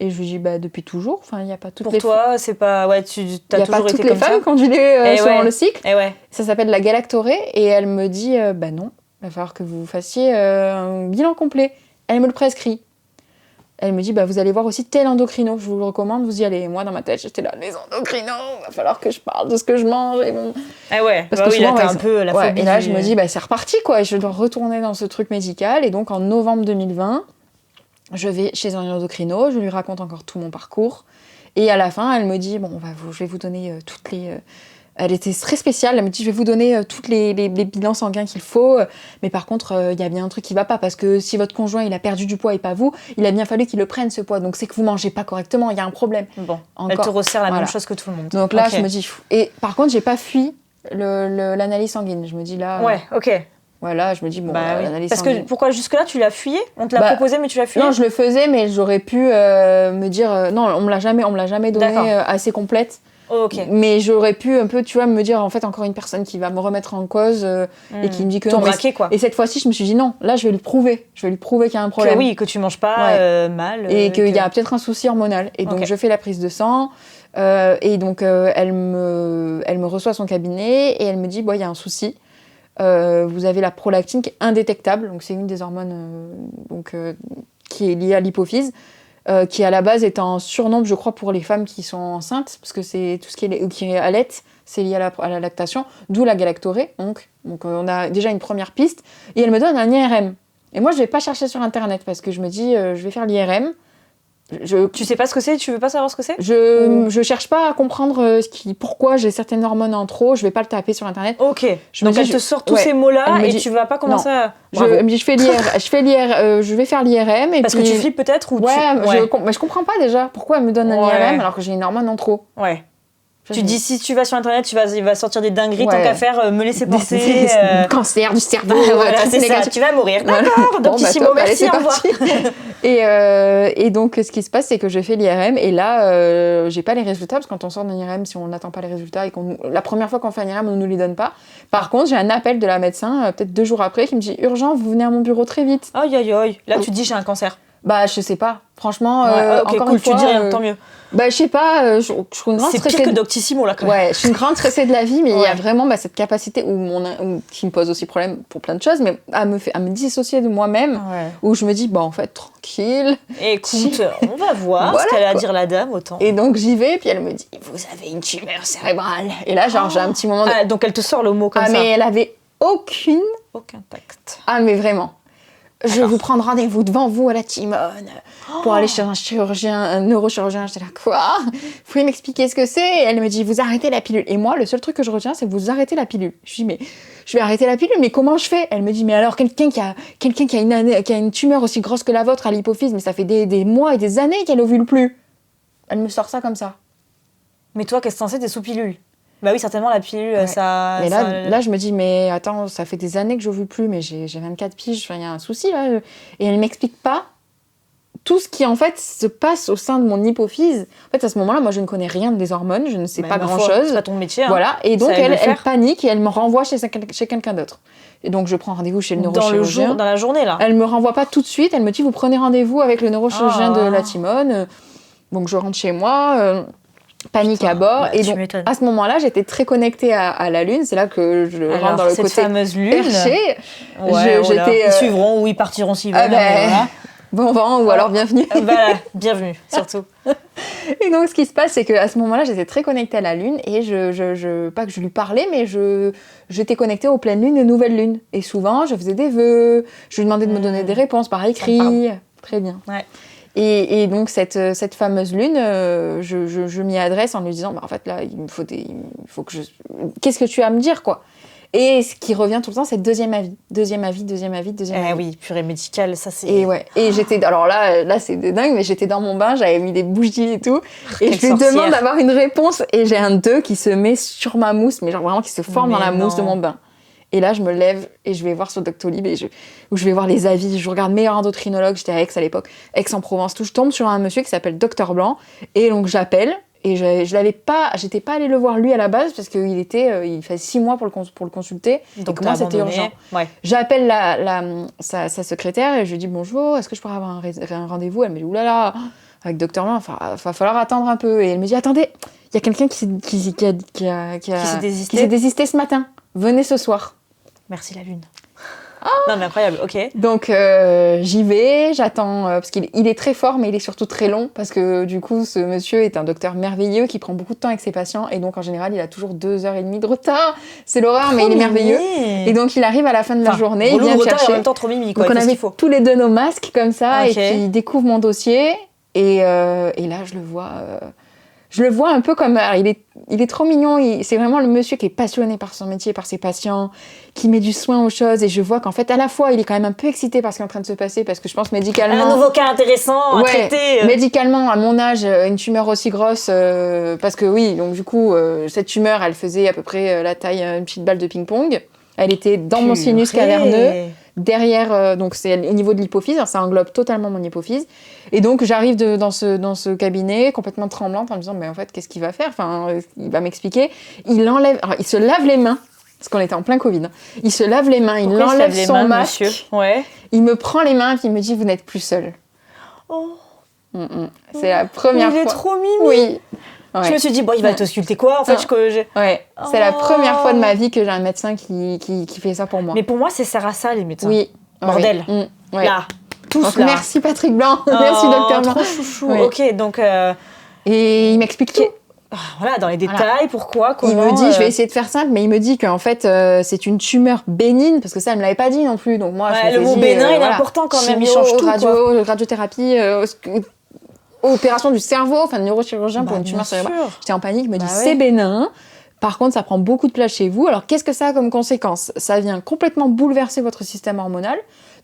Et je lui dis, depuis toujours. Enfin, il n'y a pas toutes pour les toi, c'est pas. Ouais, tu as toujours été comme ça. Il n'y a pas toutes les femmes qui ont du lait selon le cycle. Et ouais. Ça s'appelle la galactorée, et elle me dit, non, il va falloir que vous fassiez un bilan complet. Elle me le prescrit. Elle me dit, vous allez voir aussi tel endocrino, je vous le recommande, vous y allez. Et moi, dans ma tête, j'étais là, les endocrinos, il va falloir que je parle de ce que je mange. Et bon... Ah ouais, parce que souvent, là, t'as un peu la phobie. Et là, je me dis, c'est reparti, quoi. Et je dois retourner dans ce truc médical. Et donc, en novembre 2020, je vais chez un endocrino, je lui raconte encore tout mon parcours. Et à la fin, elle me dit, je vais vous donner toutes les... Elle était très spéciale, elle me dit je vais vous donner tous les bilans sanguins qu'il faut, mais par contre il y a bien un truc qui va pas parce que si votre conjoint il a perdu du poids et pas vous, il a bien fallu qu'il le prenne ce poids, donc c'est que vous mangez pas correctement, il y a un problème. Bon, encore. Elle te resserre la même chose que tout le monde. Donc là je me dis, et par contre j'ai pas fui l'analyse sanguine, je me dis là... Ouais, ok. Voilà, je me dis l'analyse parce sanguine... que pourquoi jusque-là tu l'as fuyé ? On te l'a proposé mais tu l'as fuyé ? Non, je le faisais mais j'aurais pu me dire, non on me l'a jamais donné assez complète. Oh, okay. Mais j'aurais pu un peu, tu vois, me dire en fait encore une personne qui va me remettre en cause et qui me dit que non. Braquer, quoi. Et cette fois-ci, je me suis dit non, là je vais lui prouver qu'il y a un problème. Que tu manges pas mal. Et qu'il y a peut-être un souci hormonal. Et donc je fais la prise de sang et donc elle me reçoit à son cabinet et elle me dit il y a un souci. Vous avez la prolactine qui est indétectable, donc c'est une des hormones qui est liée à l'hypophyse. Qui à la base est en surnombre, je crois, pour les femmes qui sont enceintes, parce que c'est tout ce qui est allait, c'est lié à la lactation, d'où la galactorée. Donc on a déjà une première piste. Et elle me donne un IRM. Et moi, je vais pas chercher sur Internet, parce que je me dis, je vais faire l'IRM. Tu sais pas ce que c'est? Tu veux pas savoir ce que c'est? Je cherche pas à comprendre pourquoi j'ai certaines hormones en trop. Je vais pas le taper sur internet. Ok. Donc elle te sort tous ces mots-là et dit, tu vas pas commencer à. Elle me dit je vais faire l'IRM et parce puis... que tu flippes peut-être ou mais je comprends pas déjà pourquoi elle me donne un IRM alors que j'ai une hormone en trop. Ouais. Tu dis si tu vas sur internet, il va sortir des dingueries tant qu'à faire me laisser penser cancer du cerveau. Voilà, c'est ça, tu vas mourir. D'accord. Doctissimo, merci, au revoir. Et donc ce qui se passe c'est que je fais l'IRM et là j'ai pas les résultats parce que quand on sort d'un IRM si on n'attend pas les résultats et la première fois qu'on fait un IRM on nous les donne pas. Par contre j'ai un appel de la médecin peut-être 2 jours après qui me dit urgent vous venez à mon bureau très vite. Aïe aïe aïe. Là tu te dis j'ai un cancer. Bah je sais pas franchement encore une fois tu dis rien tant mieux. Bah je sais pas je suis une grande c'est pire que Doctissimo là quand même. Ouais je suis une grande stressée de la vie mais il y a vraiment cette capacité qui me pose aussi problème pour plein de choses mais à me dissocier de moi-même où je me dis en fait tranquille. Écoute on va voir ce qu'elle a à dire la dame autant. Et donc j'y vais puis elle me dit vous avez une tumeur cérébrale et là genre j'ai un petit moment donc elle te sort le mot comme ça. Mais elle avait aucun tact. Ah mais vraiment. Je vais vous prendre rendez-vous devant vous à la Timone pour aller chez un neurochirurgien. J'étais là, quoi ? Vous pouvez m'expliquer ce que c'est ? Et elle me dit, vous arrêtez la pilule. Et moi, le seul truc que je retiens, c'est vous arrêtez la pilule. Je dis, mais je vais arrêter la pilule, mais comment je fais ? Elle me dit, mais alors, quelqu'un qui a une tumeur aussi grosse que la vôtre à l'hypophyse, mais ça fait des mois et des années qu'elle ovule plus. Elle me sort ça comme ça. Mais toi, qu'est-ce que t'en sais ? T'es sous pilule ? Bah oui, certainement, la pilule, ça... Mais là, je me dis, mais attends, ça fait des années que je n'ovule plus, mais j'ai 24 piges, il y a un souci, là. Et elle ne m'explique pas tout ce qui, en fait, se passe au sein de mon hypophyse. En fait, à ce moment-là, moi, je ne connais rien des hormones, je ne sais pas grand-chose. C'est pas ton métier. Voilà, et donc, elle panique et elle me renvoie chez quelqu'un d'autre. Et donc, je prends rendez-vous chez le neurochirurgien. Dans la journée, là. Elle ne me renvoie pas tout de suite, elle me dit, vous prenez rendez-vous avec le neurochirurgien de la Timone. Donc, je rentre chez moi... Panique à bord et donc à ce moment-là j'étais très connectée à la lune, c'est là que je rentre dans le côté fameuse lune perché. Ils suivront ou ils partiront s'ils veulent. Bon vent ou alors bienvenue. Bienvenue surtout. Et donc ce qui se passe c'est qu'à ce moment-là j'étais très connectée à la lune et je pas que je lui parlais mais j'étais connectée aux pleines lunes et nouvelles lunes et souvent je faisais des vœux, je lui demandais de me donner des réponses par écrit. Très bien. Ouais. Et donc cette fameuse lune, je m'y adresse en lui disant en fait là il faut que je... Qu'est-ce que tu as à me dire quoi ? Et ce qui revient tout le temps c'est deuxième avis. Oui, purée médicale, ça c'est... Et j'étais... Alors là c'est dingue, mais j'étais dans mon bain, j'avais mis des bougies et tout. Et je lui demande d'avoir une réponse et j'ai un 2 qui se met sur ma mousse, mais genre vraiment qui se forme dans la mousse de mon bain. Et là, je me lève et je vais voir sur Doctolib où je vais voir les avis. Je regarde meilleur endocrinologue, j'étais à Aix à l'époque, Aix-en-Provence, tout. Je tombe sur un monsieur qui s'appelle Docteur Blanc. Et donc, j'appelle. Et j'étais pas allée le voir lui à la base parce qu'il il fait 6 mois pour le consulter. Donc, moi, c'était urgent. Ouais. J'appelle sa secrétaire et je lui dis bonjour, est-ce que je pourrais avoir un rendez-vous ? Elle me dit oulala, avec Docteur Blanc, il va falloir attendre un peu. Et elle me dit attendez, il y a quelqu'un qui s'est désisté ce matin. Venez ce soir. Merci la lune. Non mais incroyable, ok. Donc j'y vais, j'attends, parce qu'il est très fort mais il est surtout très long parce que du coup ce monsieur est un docteur merveilleux qui prend beaucoup de temps avec ses patients et donc en général il a toujours 2h30 de retard. C'est l'horreur mais il est merveilleux. Et donc il arrive à la fin de la journée, il vient me chercher. En même temps trop mimi quoi. Donc on avait tous les deux nos masques comme ça et puis il découvre mon dossier et là je le vois... Je le vois un peu comme... Alors, il est trop mignon, c'est vraiment le monsieur qui est passionné par son métier, par ses patients, qui met du soin aux choses, et je vois qu'en fait, à la fois, il est quand même un peu excité par ce qui est en train de se passer, parce que je pense médicalement... Un nouveau cas intéressant à traiter. Médicalement, à mon âge, une tumeur aussi grosse, parce que oui, donc du coup, cette tumeur, elle faisait à peu près la taille d'une petite balle de ping-pong. Elle était dans mon sinus caverneux. Derrière, donc c'est au niveau de l'hypophyse, ça englobe totalement mon hypophyse. Et donc j'arrive dans ce cabinet complètement tremblante en me disant mais en fait qu'est-ce qu'il va faire ? Enfin, il va m'expliquer. Il se lave les mains parce qu'on était en plein Covid. Il se lave les mains, il enlève son masque. Ouais. Il me prend les mains et il me dit vous n'êtes plus seul. Oh. C'est la première fois. Il est trop mimi. Oui. Ouais. Je me suis dit, bon, il va t'ausculter quoi en fait C'est la première fois de ma vie que j'ai un médecin qui fait ça pour moi. Mais pour moi, ça sert à ça, les médecins. Oui. Bordel. Oui. Là. Tous donc, là. Merci Patrick Blanc. Merci Docteur Blanc. Trop chouchou. Oui. Ok, donc... Et il m'explique tout. Voilà, dans les détails, pourquoi, comment... Il me dit, je vais essayer de faire simple, mais il me dit qu'en fait, c'est une tumeur bénigne, parce que ça, elle me l'avait pas dit non plus. Donc moi, le mot bénin, il est important quand même, il change tout. Radiothérapie... opération du cerveau, enfin neurochirurgien pour une tumeur cérébrale. J'étais en panique, je me dis c'est bénin. Par contre, ça prend beaucoup de place chez vous. Alors, qu'est-ce que ça a comme conséquence ? Ça vient complètement bouleverser votre système hormonal.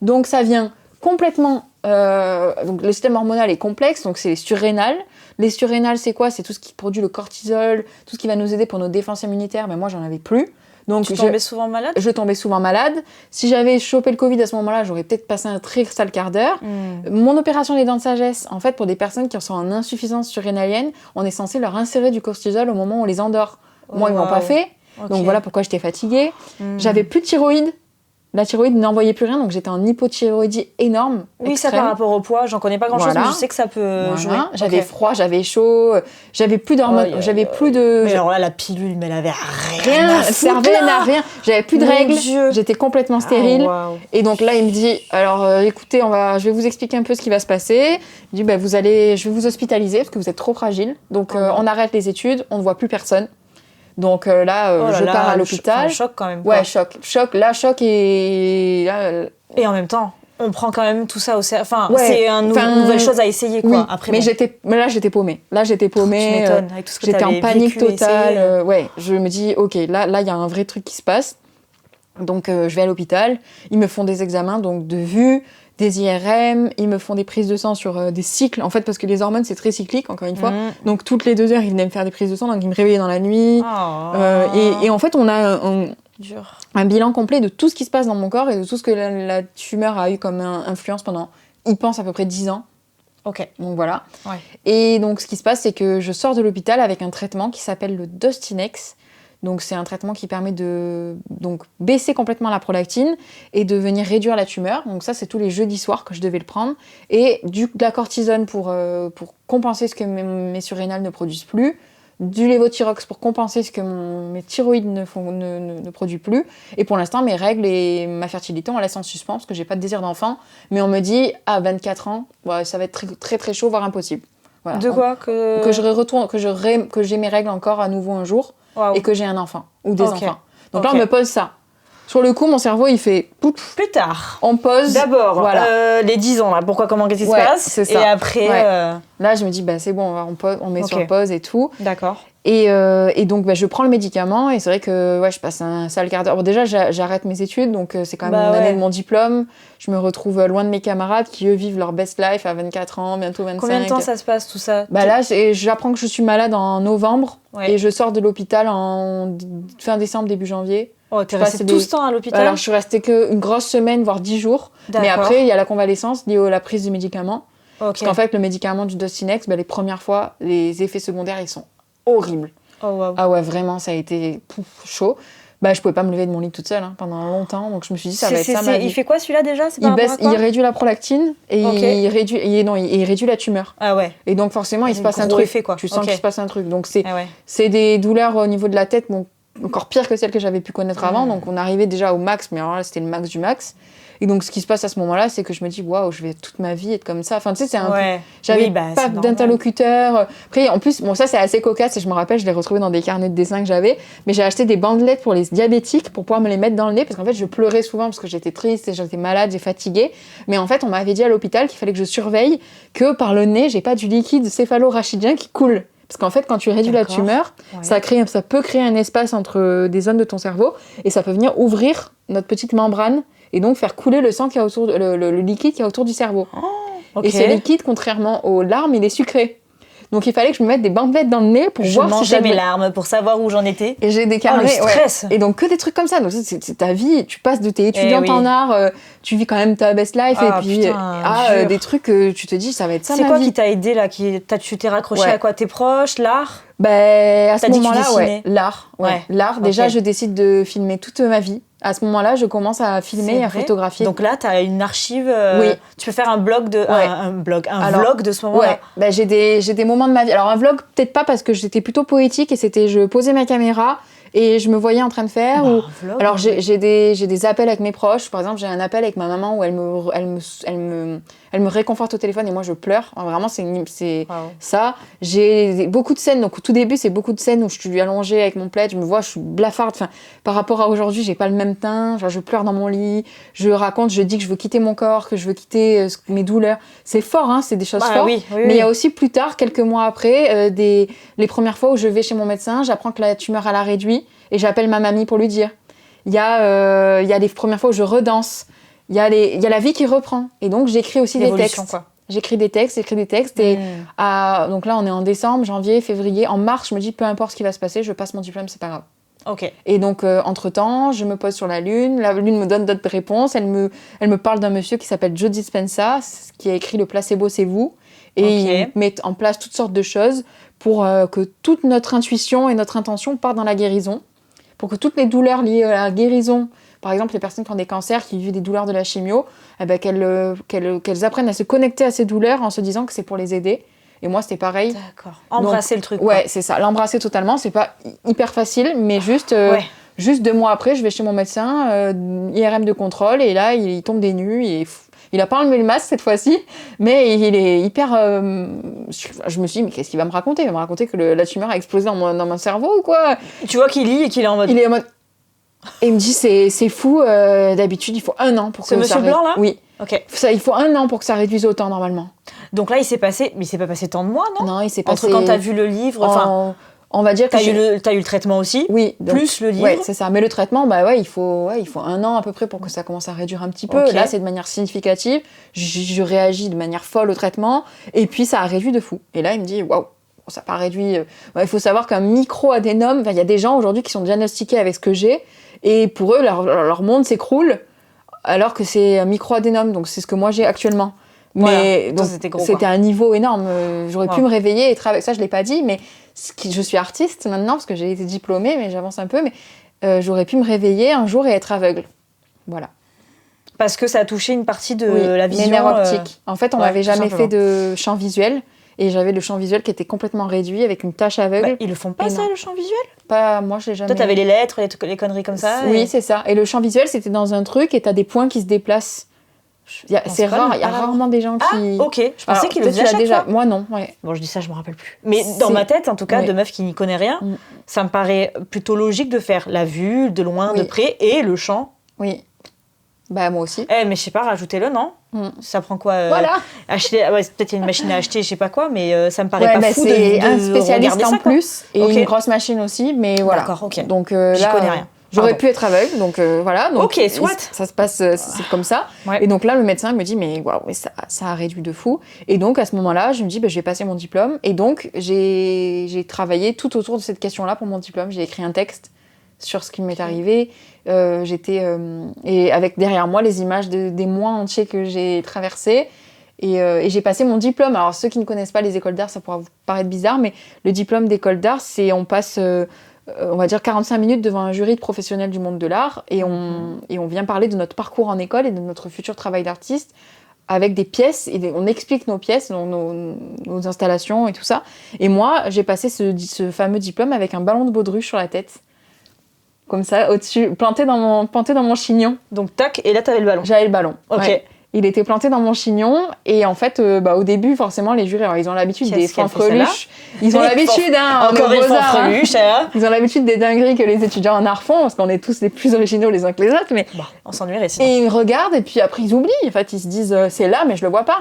Donc, ça vient complètement... donc, le système hormonal est complexe, donc c'est les surrénales. Les surrénales, c'est quoi ? C'est tout ce qui produit le cortisol, tout ce qui va nous aider pour nos défenses immunitaires. Mais moi, j'en avais plus. Donc, tu tombais souvent malade ? Je tombais souvent malade. Si j'avais chopé le Covid à ce moment-là, j'aurais peut-être passé un très sale quart d'heure. Mon opération des dents de sagesse, en fait, pour des personnes qui sont en insuffisance surrénalienne, on est censé leur insérer du cortisol au moment où on les endort. Moi, ils m'ont pas fait. Donc voilà pourquoi j'étais fatiguée. J'avais plus de thyroïde. La thyroïde n'envoyait plus rien, donc j'étais en hypothyroïdie énorme. Oui, extrême. Ça par rapport au poids, j'en connais pas grand-chose, mais je sais que ça peut jouer. J'avais froid, j'avais chaud, j'avais plus d'hormones, j'avais plus de... Mais alors là, la pilule, mais elle avait rien à servait à rien. J'avais plus de règles, j'étais complètement stérile. Et donc là, il me dit, alors écoutez, je vais vous expliquer un peu ce qui va se passer. Il dit, je vais vous hospitaliser parce que vous êtes trop fragile. Donc on arrête les études, on ne voit plus personne. Donc je pars à l'hôpital. Choc quand même. Ouais, choc. Choc et... Et en même temps, on prend quand même tout ça au sérieux. Enfin, c'est une nouvelle chose à essayer, quoi. Oui, après, mais là, j'étais paumée. Tu m'étonnes, avec tout ce que j'étais en panique totale. Ouais, je me dis, OK, là, il y a un vrai truc qui se passe. Donc, je vais à l'hôpital. Ils me font des examens donc de vue, des IRM, ils me font des prises de sang sur des cycles, en fait, parce que les hormones, c'est très cyclique, encore une fois. Donc, toutes les 2 heures, ils venaient me faire des prises de sang, donc ils me réveillaient dans la nuit. Et en fait, on a un bilan complet de tout ce qui se passe dans mon corps et de tout ce que la tumeur a eu comme influence pendant, ils pensent, à peu près 10 ans. Ok. Donc, voilà. Ouais. Et donc, ce qui se passe, c'est que je sors de l'hôpital avec un traitement qui s'appelle le Dostinex. Donc, c'est un traitement qui permet de baisser complètement la prolactine et de venir réduire la tumeur. Donc, ça, c'est tous les jeudis soirs que je devais le prendre. Et de la cortisone pour compenser ce que mes surrénales ne produisent plus. Du lévothyrox pour compenser ce que mes thyroïdes ne produisent plus. Et pour l'instant, mes règles et ma fertilité, on laisse en suspens parce que j'ai pas de désir d'enfant. Mais on me dit, à 24 ans, ça va être très, très, très chaud, voire impossible. Voilà. De quoi que j'ai mes règles encore à nouveau un jour. Wow. Et que j'ai un enfant ou des enfants. Donc là, on me pose ça. Sur le coup, mon cerveau, il fait... Pouf, plus tard. On pose. D'abord, les 10 ans, là. Pourquoi, comment, qu'est-ce qui se passe ? C'est ça. Et après... Là, je me dis, c'est bon, on met sur pause et tout. D'accord. Et donc, je prends le médicament et c'est vrai que je passe un sale quart d'heure. Bon, déjà, j'arrête mes études, donc c'est quand même une année de mon diplôme. Je me retrouve loin de mes camarades qui, eux, vivent leur best life à 24 ans, bientôt 25. Combien de temps ça se passe, tout ça ? Là, j'apprends que je suis malade en novembre et je sors de l'hôpital en fin décembre, début janvier. Oh, t'es restée tout ce temps à l'hôpital ? Alors, je suis restée qu'une grosse semaine, voire 10 jours. D'accord. Mais après, il y a la convalescence liée à la prise du médicament. Parce qu'en fait, le médicament du Dostinex, les premières fois, les effets secondaires, ils sont horribles. Oh, wow. Ah ouais, vraiment, ça a été chaud. Je pouvais pas me lever de mon lit toute seule pendant longtemps, donc je me suis dit, ça va être ça ma vie. Il fait quoi celui-là déjà ? Il réduit la prolactine et il réduit la tumeur. Ah ouais. Et donc forcément, il se passe un truc. Effet, quoi. Tu sens qu'il se passe un truc. Donc c'est des douleurs au niveau de la tête, encore pire que celles que j'avais pu connaître avant. Donc on arrivait déjà au max, mais alors là, c'était le max du max. Et donc, ce qui se passe à ce moment-là, c'est que je me dis, waouh, je vais toute ma vie être comme ça. Enfin, tu sais, c'est un peu... J'avais pas d'interlocuteur. Après, en plus, ça, c'est assez cocasse. Et je me rappelle, je l'ai retrouvé dans des carnets de dessin que j'avais. Mais j'ai acheté des bandelettes pour les diabétiques pour pouvoir me les mettre dans le nez. Parce qu'en fait, je pleurais souvent parce que j'étais triste, et j'étais malade, j'étais fatiguée. Mais en fait, on m'avait dit à l'hôpital qu'il fallait que je surveille que par le nez, j'ai pas du liquide céphalo-rachidien qui coule. Parce qu'en fait, quand tu réduis la tumeur, ça peut créer un espace entre des zones de ton cerveau. Et ça peut venir ouvrir notre petite membrane. Et donc faire couler le sang qui a autour, le liquide qui est autour du cerveau. Et ce liquide, contrairement aux larmes, il est sucré. Donc il fallait que je me mette des bandelettes dans le nez pour voir si j'avais mes larmes, pour savoir où j'en étais. Et j'ai des carnets. Le stress. Et donc que des trucs comme ça. Donc c'est ta vie. Tu passes de tes étudiante en art, tu vis quand même ta best life et puis des trucs que tu te dis ça va être ça ma vie. C'est quoi qui t'a aidé là Tu t'es raccroché à quoi ? Tes proches, l'art ? À ce moment-là, l'art. L'art. Déjà, je décide de filmer toute ma vie. À ce moment-là, je commence à filmer et à photographier. Donc là, tu as une archive. Oui. Tu peux faire un blog de vlog de ce moment-là. Ouais. J'ai des moments de ma vie. Alors un vlog, peut-être pas parce que j'étais plutôt poétique et je posais ma caméra Et je me voyais en train de faire. Bah, Ou... un vlog, Alors, en j'ai fait. des appels avec mes proches. Par exemple, j'ai un appel avec ma maman où elle me réconforte au téléphone et moi, je pleure. Enfin, vraiment, c'est Wow. ça. J'ai beaucoup de scènes. Donc, au tout début, c'est beaucoup de scènes où je suis allongée avec mon plaid. Je me vois, je suis blafarde. Enfin, par rapport à aujourd'hui, j'ai pas le même teint. Genre, je pleure dans mon lit. Je raconte, je dis que je veux quitter mon corps, que je veux quitter mes douleurs. C'est fort, hein, c'est des choses Bah, fortes. oui, oui, Mais il y a oui. aussi plus tard, quelques mois après, les premières fois où je vais chez mon médecin, j'apprends que la tumeur, elle a réduit et j'appelle ma mamie pour lui dire. Il y a les premières fois où je redanse. Il y a la vie qui reprend. Et donc, j'écris aussi des L'évolution, textes. quoi. J'écris des textes. Et donc là, on est en décembre, janvier, février. En mars, je me dis, peu importe ce qui va se passer, je passe mon diplôme, c'est pas grave. Ok. Et donc, entre-temps, je me pose sur la Lune. La Lune me donne d'autres réponses. Elle me parle d'un monsieur qui s'appelle Joe Dispenza, qui a écrit Le placebo, c'est vous. Et Ok. il met en place toutes sortes de choses pour que toute notre intuition et notre intention partent dans la guérison. Pour que toutes les douleurs liées à la guérison, par exemple les personnes qui ont des cancers, qui vivent des douleurs de la chimio, eh ben, qu'elles apprennent à se connecter à ces douleurs en se disant que c'est pour les aider. Et moi, c'était pareil. D'accord. Embrasser le truc. Quoi. Ouais, c'est ça. L'embrasser totalement, c'est pas hyper facile, mais juste, Ouais. juste 2 mois après, je vais chez mon médecin, IRM de contrôle, et là, il tombe des nues. Il a pas enlevé le masque cette fois-ci, mais il est hyper. Je me suis dit, mais qu'est-ce qu'il va me raconter? Il va me raconter que la tumeur a explosé dans mon cerveau ou quoi? Tu vois qu'il lit et qu'il est en mode. Il est en mode. Et il me dit, c'est fou, d'habitude, il faut 1 an pour que Ce monsieur blanc, là? Oui. Ok. Il faut 1 an pour que ça réduise autant, normalement. Donc là, il s'est pas passé tant de mois, non? Non, il s'est Entre passé. quand t'as vu le livre, enfin, On va dire que. t'as eu le traitement aussi. Oui, donc, Plus le livre. Ouais, c'est ça. Mais le traitement, bah ouais, il faut 1 an à peu près pour que ça commence à réduire un petit peu. Ok. Là, c'est de manière significative. Je réagis de manière folle au traitement. Et puis, ça a réduit de fou. Et là, il me dit, waouh, ça n'a pas réduit. Il faut savoir qu'un micro-adénome, il y a des gens aujourd'hui qui sont diagnostiqués avec ce que j'ai. Et pour eux, leur monde s'écroule alors que c'est un micro-adénome. Donc, c'est ce que moi j'ai actuellement. Mais Voilà. donc, C'était gros, c'était quoi. un niveau énorme. J'aurais pu Wow. me réveiller et travailler. Ça, je ne l'ai pas dit, mais je suis artiste maintenant parce que j'ai été diplômée, mais j'avance un peu. Mais j'aurais pu me réveiller un jour et être aveugle. Voilà. Parce que ça a touché une partie de Oui, la vision. mes nerfs optiques. En fait, on ouais, m'avait tout jamais simplement. fait de champ visuel. Et j'avais le champ visuel qui était complètement réduit avec une tache aveugle. Bah, ils le font pas, Et ça, non. le champ visuel? Pas, moi, je l'ai jamais. Toi, t'avais les lettres, les conneries comme ça. Oui, et- c'est ça. Et le champ visuel, c'était dans un truc et t'as des points qui se déplacent. Non, C'est pas rare, le- il y a ah, rarement des gens Ah, qui. ok. Je pensais Alors, qu'ils le peut-être faisaient à tu chaque l'as déjà. fois. Moi, non. Ouais. Bon, je dis ça, je me rappelle plus. Mais dans C'est- ma tête, en tout cas, Ouais. de meuf qui n'y connaît rien, Mm. ça me paraît plutôt logique de faire la vue, de loin, Oui. de près, et le champ. Oui. Bah, moi aussi. Mais je sais pas, rajoutez-le, non? Mm. Ça prend quoi Voilà. Acheter, ouais, peut-être il y a une machine à acheter, je sais pas quoi, mais ça me paraît Ouais, pas bah, fou c'est de un spécialiste regarder en ça, quoi. plus et Ok. une grosse machine aussi, mais voilà. D'accord, ok. Donc J'y là, connais rien. j'aurais Pardon. pu être aveugle, donc voilà. Donc, Ok, soit. Ça se passe, c'est comme ça. Ouais. Et donc là, le médecin me dit, mais waouh, ça a réduit de fou. Et donc à ce moment-là, je me dis, bah, je vais passer mon diplôme. Et donc j'ai travaillé tout autour de cette question-là pour mon diplôme. J'ai écrit un texte sur ce qui m'est arrivé. Et avec derrière moi les images des mois entiers que j'ai traversés. Et j'ai passé mon diplôme. Alors ceux qui ne connaissent pas les écoles d'art, ça pourra vous paraître bizarre, mais le diplôme d'école d'art, c'est on passe, on va dire 45 minutes devant un jury de professionnels du monde de l'art et on vient parler de notre parcours en école et de notre futur travail d'artiste avec des pièces, et on explique nos pièces, nos installations et tout ça. Et moi, j'ai passé ce fameux diplôme avec un ballon de baudruche sur la tête. Comme ça, au-dessus, planté dans mon chignon. Donc, tac, et là, t'avais le ballon. J'avais le ballon. Ok. Ouais. Il était planté dans mon chignon. Et en fait, au début, forcément, les jurys, alors, ils ont l'habitude des Qu'est-ce qu'elle fait, fanfreluches. Ils ont l'habitude, hein, Encore une Beaux-Arts, hein. fanfreluche, hein. Ils ont l'habitude des dingueries que les étudiants en art font, parce qu'on est tous les plus originaux les uns que les autres. Mais... Bon, on s'ennuierait sinon. Et ils regardent, et puis après, ils oublient. En fait, ils se disent, c'est là, mais je le vois pas.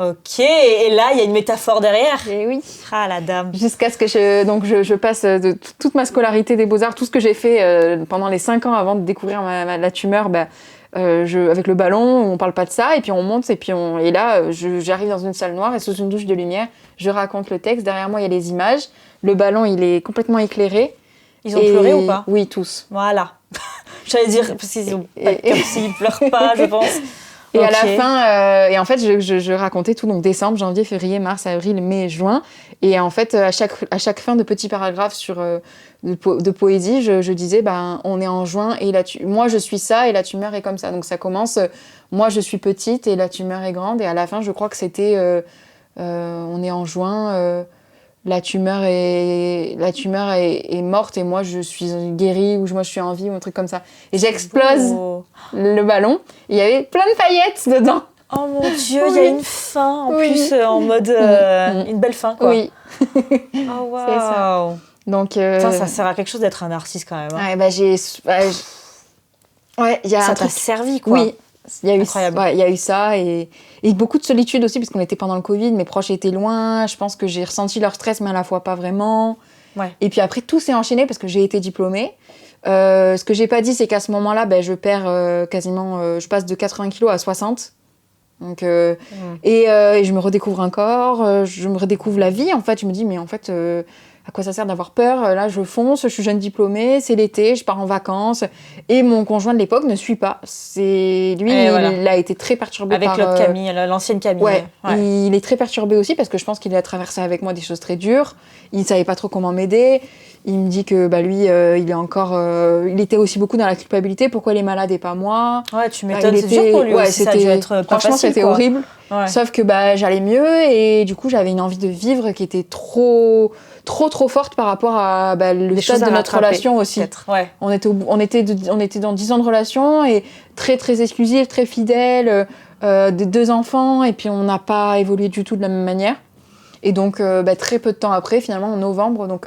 Ok, et là, il y a une métaphore derrière. Et oui. Ah, la dame. Jusqu'à ce que je passe de toute ma scolarité des Beaux-Arts, tout ce que j'ai fait pendant les 5 ans avant de découvrir la tumeur, avec le ballon, on parle pas de ça, et puis on monte, et là, j'arrive dans une salle noire, et sous une douche de lumière, je raconte le texte, derrière moi, il y a les images, le ballon, il est complètement éclairé. Ils ont pleuré ou pas? Oui, tous. Voilà. J'allais dire, parce qu'ils ont pas de Et- cœur s'ils pleurent pas, je pense. Et à Ok. la fin, et en fait, je racontais tout, donc décembre, janvier, février, mars, avril, mai, juin. Et en fait, à chaque fin de petit paragraphe de poésie, je disais, on est en juin et moi je suis ça et la tumeur est comme ça. Donc ça commence, moi je suis petite et la tumeur est grande. Et à la fin, je crois que c'était, on est en juin, la tumeur est morte et moi je suis guérie ou moi je suis en vie ou un truc comme ça. Et j'explose le ballon et il y avait plein de paillettes dedans. Oh mon Dieu, il y a une fin en plus en mode une belle fin quoi. Oui. Oh waouh. C'est ça. Donc ça sert à quelque chose d'être un artiste quand même. Hein. Ouais, il y a ça un t'a truc... servi quoi. Oui. Il y a eu incroyable. Il y a eu ça et beaucoup de solitude aussi parce qu'on était pendant le Covid, mes proches étaient loin, je pense que j'ai ressenti leur stress mais à la fois pas vraiment. Ouais. Et puis après tout s'est enchaîné parce que j'ai été diplômée. Ce que j'ai pas dit c'est qu'à ce moment-là je perds quasiment je passe de 80 kilos à 60. Donc et je me redécouvre un corps, je me redécouvre la vie en fait, je me dis mais en fait à quoi ça sert d'avoir peur? Là, je fonce, je suis jeune diplômée, c'est l'été, je pars en vacances. Et mon conjoint de l'époque ne suit pas. Il a été très perturbé avec l'autre Camille, l'ancienne Camille. Ouais. Il est très perturbé aussi parce que je pense qu'il a traversé avec moi des choses très dures. Il ne savait pas trop comment m'aider. Il me dit que lui, il était aussi beaucoup dans la culpabilité. Pourquoi il est malade et pas moi? Ouais, tu m'étonnes. C'est dur pour lui aussi, ça a dû être pas franchement, facile, c'était quoi. horrible. Ouais. Sauf que j'allais mieux et du coup, j'avais une envie de vivre qui était trop forte par rapport à le stade de notre relation aussi. Ouais. On était dans 10 ans de relation et très très exclusive, très fidèle, de 2 enfants et puis on n'a pas évolué du tout de la même manière. Et donc très peu de temps après, finalement en novembre, donc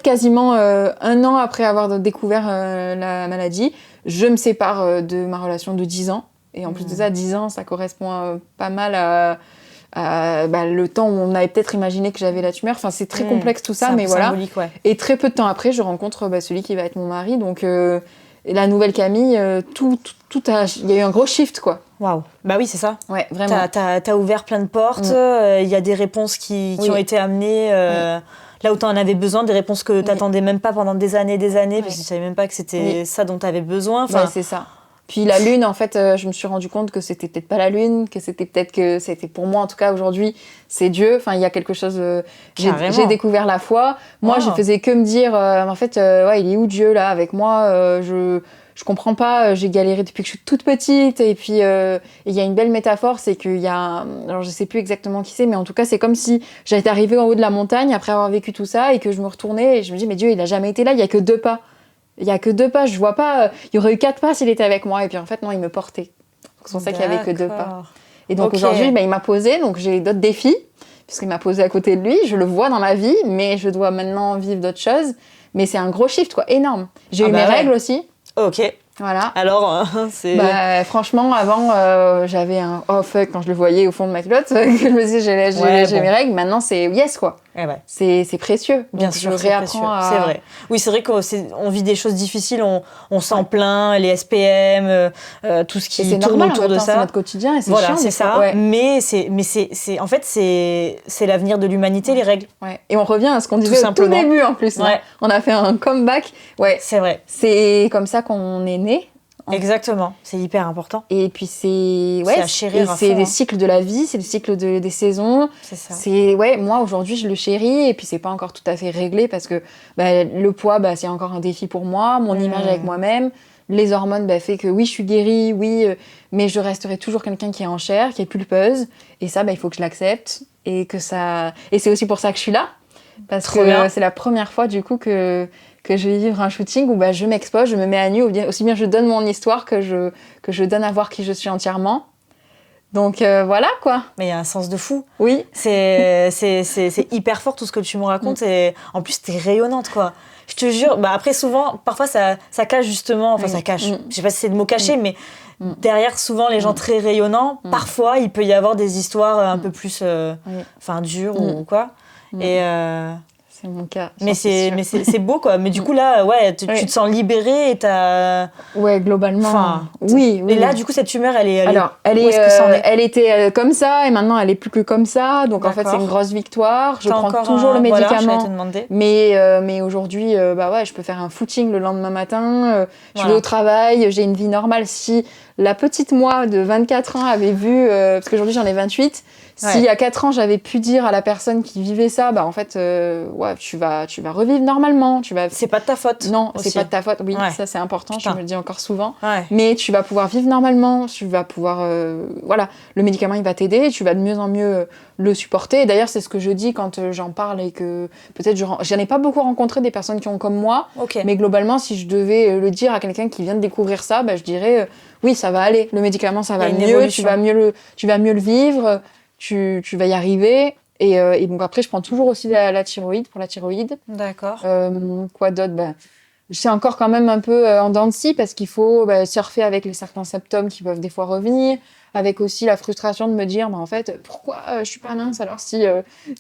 quasiment 1 an après avoir découvert la maladie, je me sépare de ma relation de 10 ans. Et en plus de ça, 10 ans, ça correspond pas mal à le temps où on avait peut-être imaginé que j'avais la tumeur. Enfin, c'est très complexe tout ça, mais voilà. Ouais. Et très peu de temps après, je rencontre celui qui va être mon mari. Donc, la nouvelle Camille, il y a eu un gros shift, quoi. Waouh. Bah oui, c'est ça. Ouais, vraiment. T'as ouvert plein de portes. Il y a des réponses qui ont été amenées là où t'en avais besoin, des réponses que t'attendais même pas pendant des années, parce que tu savais même pas que c'était ça dont t'avais besoin. Enfin, c'est ça. Puis la lune, en fait, je me suis rendu compte que c'était peut-être pas la lune, que c'était pour moi, en tout cas aujourd'hui, c'est Dieu. Enfin, il y a quelque chose. J'ai découvert la foi. Moi, je faisais que me dire, en fait, il est où Dieu là avec moi? Je comprends pas. J'ai galéré depuis que je suis toute petite. Et puis, il y a une belle métaphore, c'est qu'il y a, alors je sais plus exactement qui c'est, mais en tout cas, c'est comme si j'étais arrivée en haut de la montagne après avoir vécu tout ça et que je me retournais et je me dis, mais Dieu, il a jamais été là. Il y a que 2 pas. Il y a que 2 pas, je vois pas. Il y aurait eu 4 pas s'il était avec moi. Et puis en fait, non, il me portait. C'est pour ça qu'il y avait que 2 pas. Et donc aujourd'hui, il m'a posé. Donc j'ai d'autres défis, puisqu'il m'a posé à côté de lui. Je le vois dans ma vie, mais je dois maintenant vivre d'autres choses. Mais c'est un gros shift, quoi, énorme. J'ai eu mes règles aussi. Ok. Voilà. Alors, c'est... franchement, avant, j'avais un oh fuck quand je le voyais au fond de ma culotte, que je me disais j'ai mes règles. Maintenant, c'est yes, quoi. C'est précieux. Bien donc, sûr, je réapprends à... C'est vrai. Oui, c'est vrai qu'on vit des choses difficiles, on s'en plaint, les SPM, tout ce qui tourne normal, autour de ça. C'est notre quotidien et c'est voilà, chiant. C'est ça. Ouais. Mais en fait, c'est l'avenir de l'humanité, les règles. Ouais. Et on revient à ce qu'on disait au tout début, en plus. Ouais. On a fait un comeback. Ouais. C'est vrai. C'est comme ça qu'on est né. Exactement, c'est hyper important. Et puis c'est à chérir à fond, c'est des cycles de la vie, c'est le cycle des saisons. C'est ça. Moi aujourd'hui je le chéris et puis c'est pas encore tout à fait réglé parce que le poids c'est encore un défi pour moi, mon image avec moi-même, les hormones fait que oui je suis guérie, mais je resterai toujours quelqu'un qui est en chair, qui est pulpeuse et ça il faut que je l'accepte et c'est aussi pour ça que je suis là parce que c'est la première fois du coup que je vais vivre un shooting où je m'expose, je me mets à nu, aussi bien je donne mon histoire que je donne à voir qui je suis entièrement. Donc voilà quoi. Mais il y a un sens de fou. Oui. C'est hyper fort tout ce que tu me racontes et en plus t'es rayonnante quoi. Je te jure, après souvent, parfois ça cache justement, ça cache, je sais pas si c'est le mot caché, mais derrière souvent les gens très rayonnants, parfois il peut y avoir des histoires un peu plus dures ou quoi. Et c'est mon cas. Mais c'est beau quoi. Mais du coup là, tu te sens libérée et t'as. Ouais, globalement. Oui. Et là, du coup, cette tumeur, elle est. Elle était comme ça et maintenant elle est plus que comme ça. Donc en fait, c'est une grosse victoire. Je prends toujours le médicament. Te demander. Mais aujourd'hui, je peux faire un footing le lendemain matin. Je vais au travail, j'ai une vie normale. Si la petite moi de 24 ans avait vu, parce qu'aujourd'hui j'en ai 28, si il y a 4 ans j'avais pu dire à la personne qui vivait ça, bah en fait, ouais, tu vas revivre normalement. C'est pas de ta faute. Non, aussi. c'est pas de ta faute. Oui, Ouais. ça c'est important, Putain. je me le dis encore souvent. Ouais. Mais tu vas pouvoir vivre normalement, tu vas pouvoir... voilà, le médicament il va t'aider, tu vas de mieux en mieux le supporter. Et d'ailleurs, c'est ce que je dis quand j'en parle et que peut-être j'en ai pas beaucoup rencontré des personnes qui ont comme moi. Ok. Mais globalement, si je devais le dire à quelqu'un qui vient de découvrir ça, bah, je dirais oui, ça va aller. Le médicament, ça va Il y a une mieux, évolution. tu vas mieux le vivre, tu vas y arriver. Et donc après, je prends toujours aussi la thyroïde pour la thyroïde. D'accord. Quoi d'autre bah, c'est encore quand même un peu en dents de scie parce qu'il faut surfer avec les certains symptômes qui peuvent des fois revenir, avec aussi la frustration de me dire bah, en fait pourquoi je suis pas mince alors si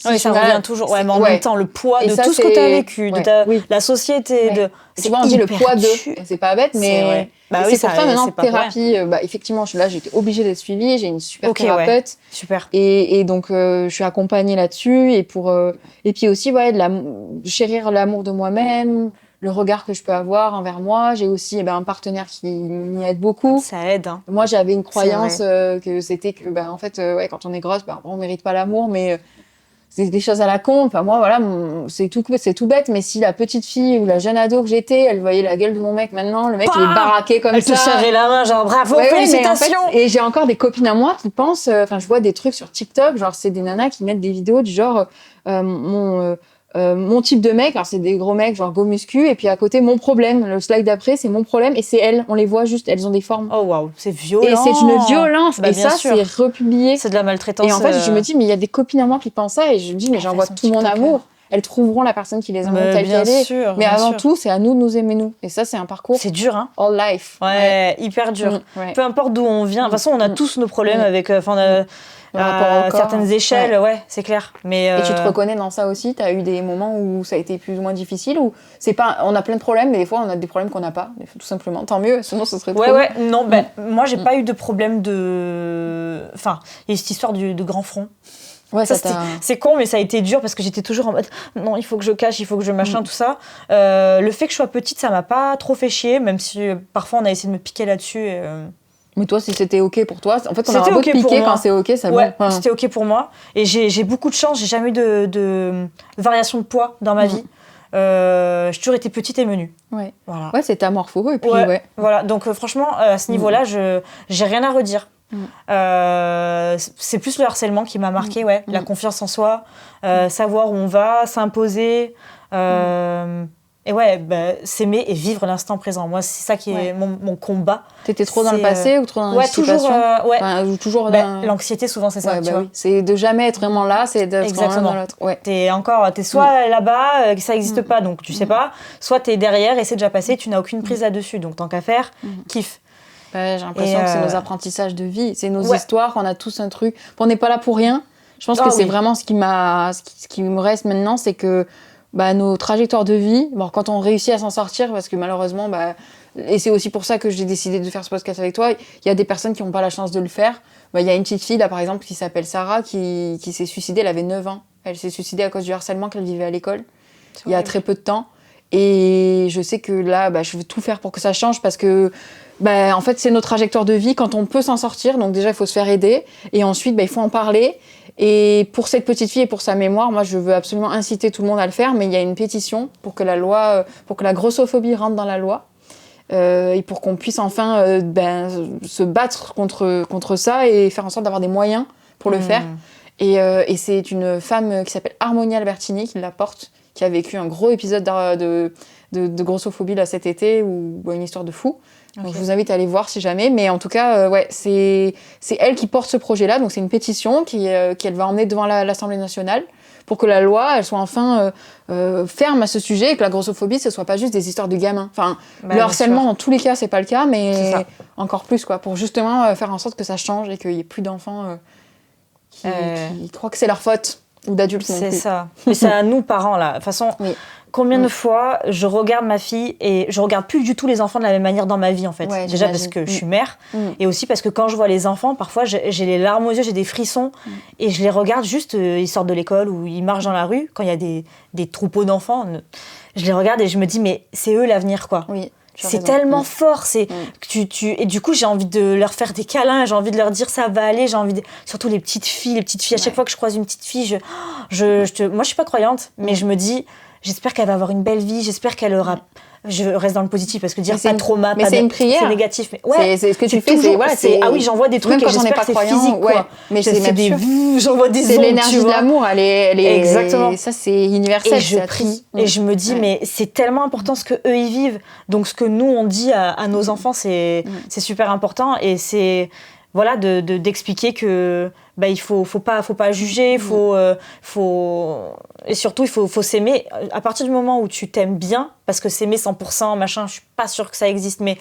Oui, ça revient toujours. Ouais, mais en même temps, le poids Et de ça, tout ce que tu as vécu, ouais, de oui. la société, Ouais. de. Et tu vois, on dit le poids de, c'est pas bête, C'est mais vrai. Bah et oui, c'est pour ça maintenant c'est pas pour rien. thérapie. Effectivement, là j'étais obligée d'être suivie, j'ai une super Ok, ouais. thérapeute Super. et donc je suis accompagnée là-dessus et et puis aussi ouais chérir l'amour de moi-même, le regard que je peux avoir envers moi. J'ai aussi un partenaire qui m'y aide beaucoup. Ça aide. Hein. Moi, j'avais une croyance que c'était que, en fait, ouais, quand on est grosse, on mérite pas l'amour, mais c'est des choses à la con. Enfin, moi, voilà, c'est tout bête, mais si la petite fille ou la jeune ado que j'étais, elle voyait la gueule de mon mec maintenant, le mec, il est baraqué comme Elle ça. te serrait la main, genre bravo, Ouais, félicitations. mais en fait, et j'ai encore des copines à moi qui pensent, je vois des trucs sur TikTok, genre, c'est des nanas qui mettent des vidéos du genre, mon type de mec, alors c'est des gros mecs, genre go muscu, et puis à côté, mon problème. Le slide d'après, c'est mon problème, et c'est elles. On les voit juste, elles ont des formes. Oh waouh, c'est violent. Et c'est une violence, Bah, et bien ça, sûr. c'est republié. C'est de la maltraitance. Et en fait, je me dis, mais il y a des copines à moi qui pensent ça, et je me dis, mais j'envoie façon tout mon TikTok, amour. Elles trouveront la personne qui les aime telle bien qu'elle est. sûr. Mais bien avant sûr. tout, c'est à nous de nous aimer nous. Et ça, c'est un parcours C'est dur, hein. all life. Ouais, hyper dur. Ouais. Peu importe d'où on vient. De toute façon, on a tous nos problèmes avec. Le rapport au à corps. certaines échelles, ouais, c'est clair. Mais Et tu te reconnais dans ça aussi? T'as eu des moments où ça a été plus ou moins difficile? Ou c'est pas... On a plein de problèmes, mais des fois, on a des problèmes qu'on n'a pas. Tout simplement. Tant mieux, sinon ce serait trop... Ouais, non, moi, j'ai pas eu de problème de... Enfin, il y a cette histoire de grand front. Ouais, Ça, c'est con, mais ça a été dur parce que j'étais toujours en mode non, il faut que je cache, il faut que je machin, tout ça. Le fait que je sois petite, ça m'a pas trop fait chier, même si parfois on a essayé de me piquer là-dessus. Mais toi, si c'était OK pour toi, en fait, on C'était a un peu OK pour piqué moi. quand c'est OK, ça Ouais, bon. c'était OK pour moi. Et j'ai beaucoup de chance, j'ai jamais eu de variation de poids dans ma vie. J'ai toujours été petite et menue. Ouais. Voilà. Ouais, c'est amorpheux. Et puis, Ouais. Voilà. Donc, franchement, à ce niveau-là, j'ai rien à redire. C'est plus le harcèlement qui m'a marqué, ouais. La confiance en soi, savoir où on va, s'imposer. Et ouais, s'aimer et vivre l'instant présent. Moi, c'est ça qui est mon combat. T'étais trop dans le passé ou trop dans l'anticipation? Toujours, ou toujours dans... l'anxiété, souvent, c'est ça, tu vois. Oui. C'est de jamais être vraiment là, c'est d'être vraiment dans l'autre. Ouais. T'es soit là-bas, ça n'existe pas, donc tu sais pas, soit t'es derrière et c'est déjà passé, tu n'as aucune prise là-dessus. Donc, tant qu'à faire, kiffe. J'ai l'impression que c'est nos apprentissages de vie, c'est nos histoires, on a tous un truc. On n'est pas là pour rien. Je pense que c'est vraiment ce qui me reste maintenant, c'est que nos trajectoires de vie, quand on réussit à s'en sortir, parce que malheureusement, et c'est aussi pour ça que j'ai décidé de faire ce podcast avec toi, il y a des personnes qui n'ont pas la chance de le faire. Il y a une petite fille, là, par exemple, qui s'appelle Sarah, qui s'est suicidée, elle avait 9 ans. Elle s'est suicidée à cause du harcèlement qu'elle vivait à l'école, il y a très peu de temps. Et je sais que là, je veux tout faire pour que ça change, parce que en fait, c'est notre trajectoire de vie quand on peut s'en sortir. Donc déjà, il faut se faire aider. Et ensuite, il faut en parler. Et pour cette petite fille et pour sa mémoire, moi, je veux absolument inciter tout le monde à le faire. Mais il y a une pétition pour que la grossophobie rentre dans la loi. Et pour qu'on puisse enfin se battre contre ça et faire en sorte d'avoir des moyens pour le faire. Et c'est une femme qui s'appelle Harmonie Albertini qui la porte, qui a vécu un gros épisode de grossophobie là, cet été, ou une histoire de fou. Okay. Donc je vous invite à aller voir si jamais. Mais en tout cas, c'est elle qui porte ce projet-là. Donc c'est une pétition qu'elle va emmener devant l'Assemblée nationale pour que la loi elle soit enfin ferme à ce sujet et que la grossophobie, ce soit pas juste des histoires de gamins. Enfin, le harcèlement, dans tous les cas, c'est pas le cas, mais encore plus, quoi, pour justement faire en sorte que ça change et qu'il y ait plus d'enfants qui croient que c'est leur faute, ou d'adultes non plus. C'est ça. Mais c'est à nous, parents, là. De toute façon... Oui. Combien de fois je regarde ma fille et je regarde plus du tout les enfants de la même manière dans ma vie, en fait. Ouais, déjà parce que je suis mère et aussi parce que quand je vois les enfants, parfois j'ai les larmes aux yeux, j'ai des frissons et je les regarde juste, ils sortent de l'école ou ils marchent dans la rue, quand il y a des troupeaux d'enfants, je les regarde et je me dis mais c'est eux l'avenir, quoi. Oui. C'est tellement fort, et du coup j'ai envie de leur faire des câlins, j'ai envie de leur dire ça va aller, surtout les petites filles, à chaque fois que je croise une petite fille, moi je suis pas croyante, mais je me dis j'espère qu'elle va avoir une belle vie, j'espère qu'elle aura... Je reste dans le positif parce que dire pas de trauma, c'est une prière. C'est négatif. Mais ouais, c'est ce que tu fais. Ah oui, j'envoie des trucs même et j'espère que c'est physique. Ouais. Quoi. Mais c'est des j'envoie des c'est ondes, l'énergie de l'amour. Elle est... Exactement. Ça, c'est universel. Et je prie. Et je me dis, mais c'est tellement important ce que eux ils vivent. Donc ce que nous on dit à nos enfants, c'est super important. Et c'est voilà d'expliquer que il faut pas juger, et surtout il faut s'aimer à partir du moment où tu t'aimes bien, parce que s'aimer 100% machin, je suis pas sûre que ça existe, mais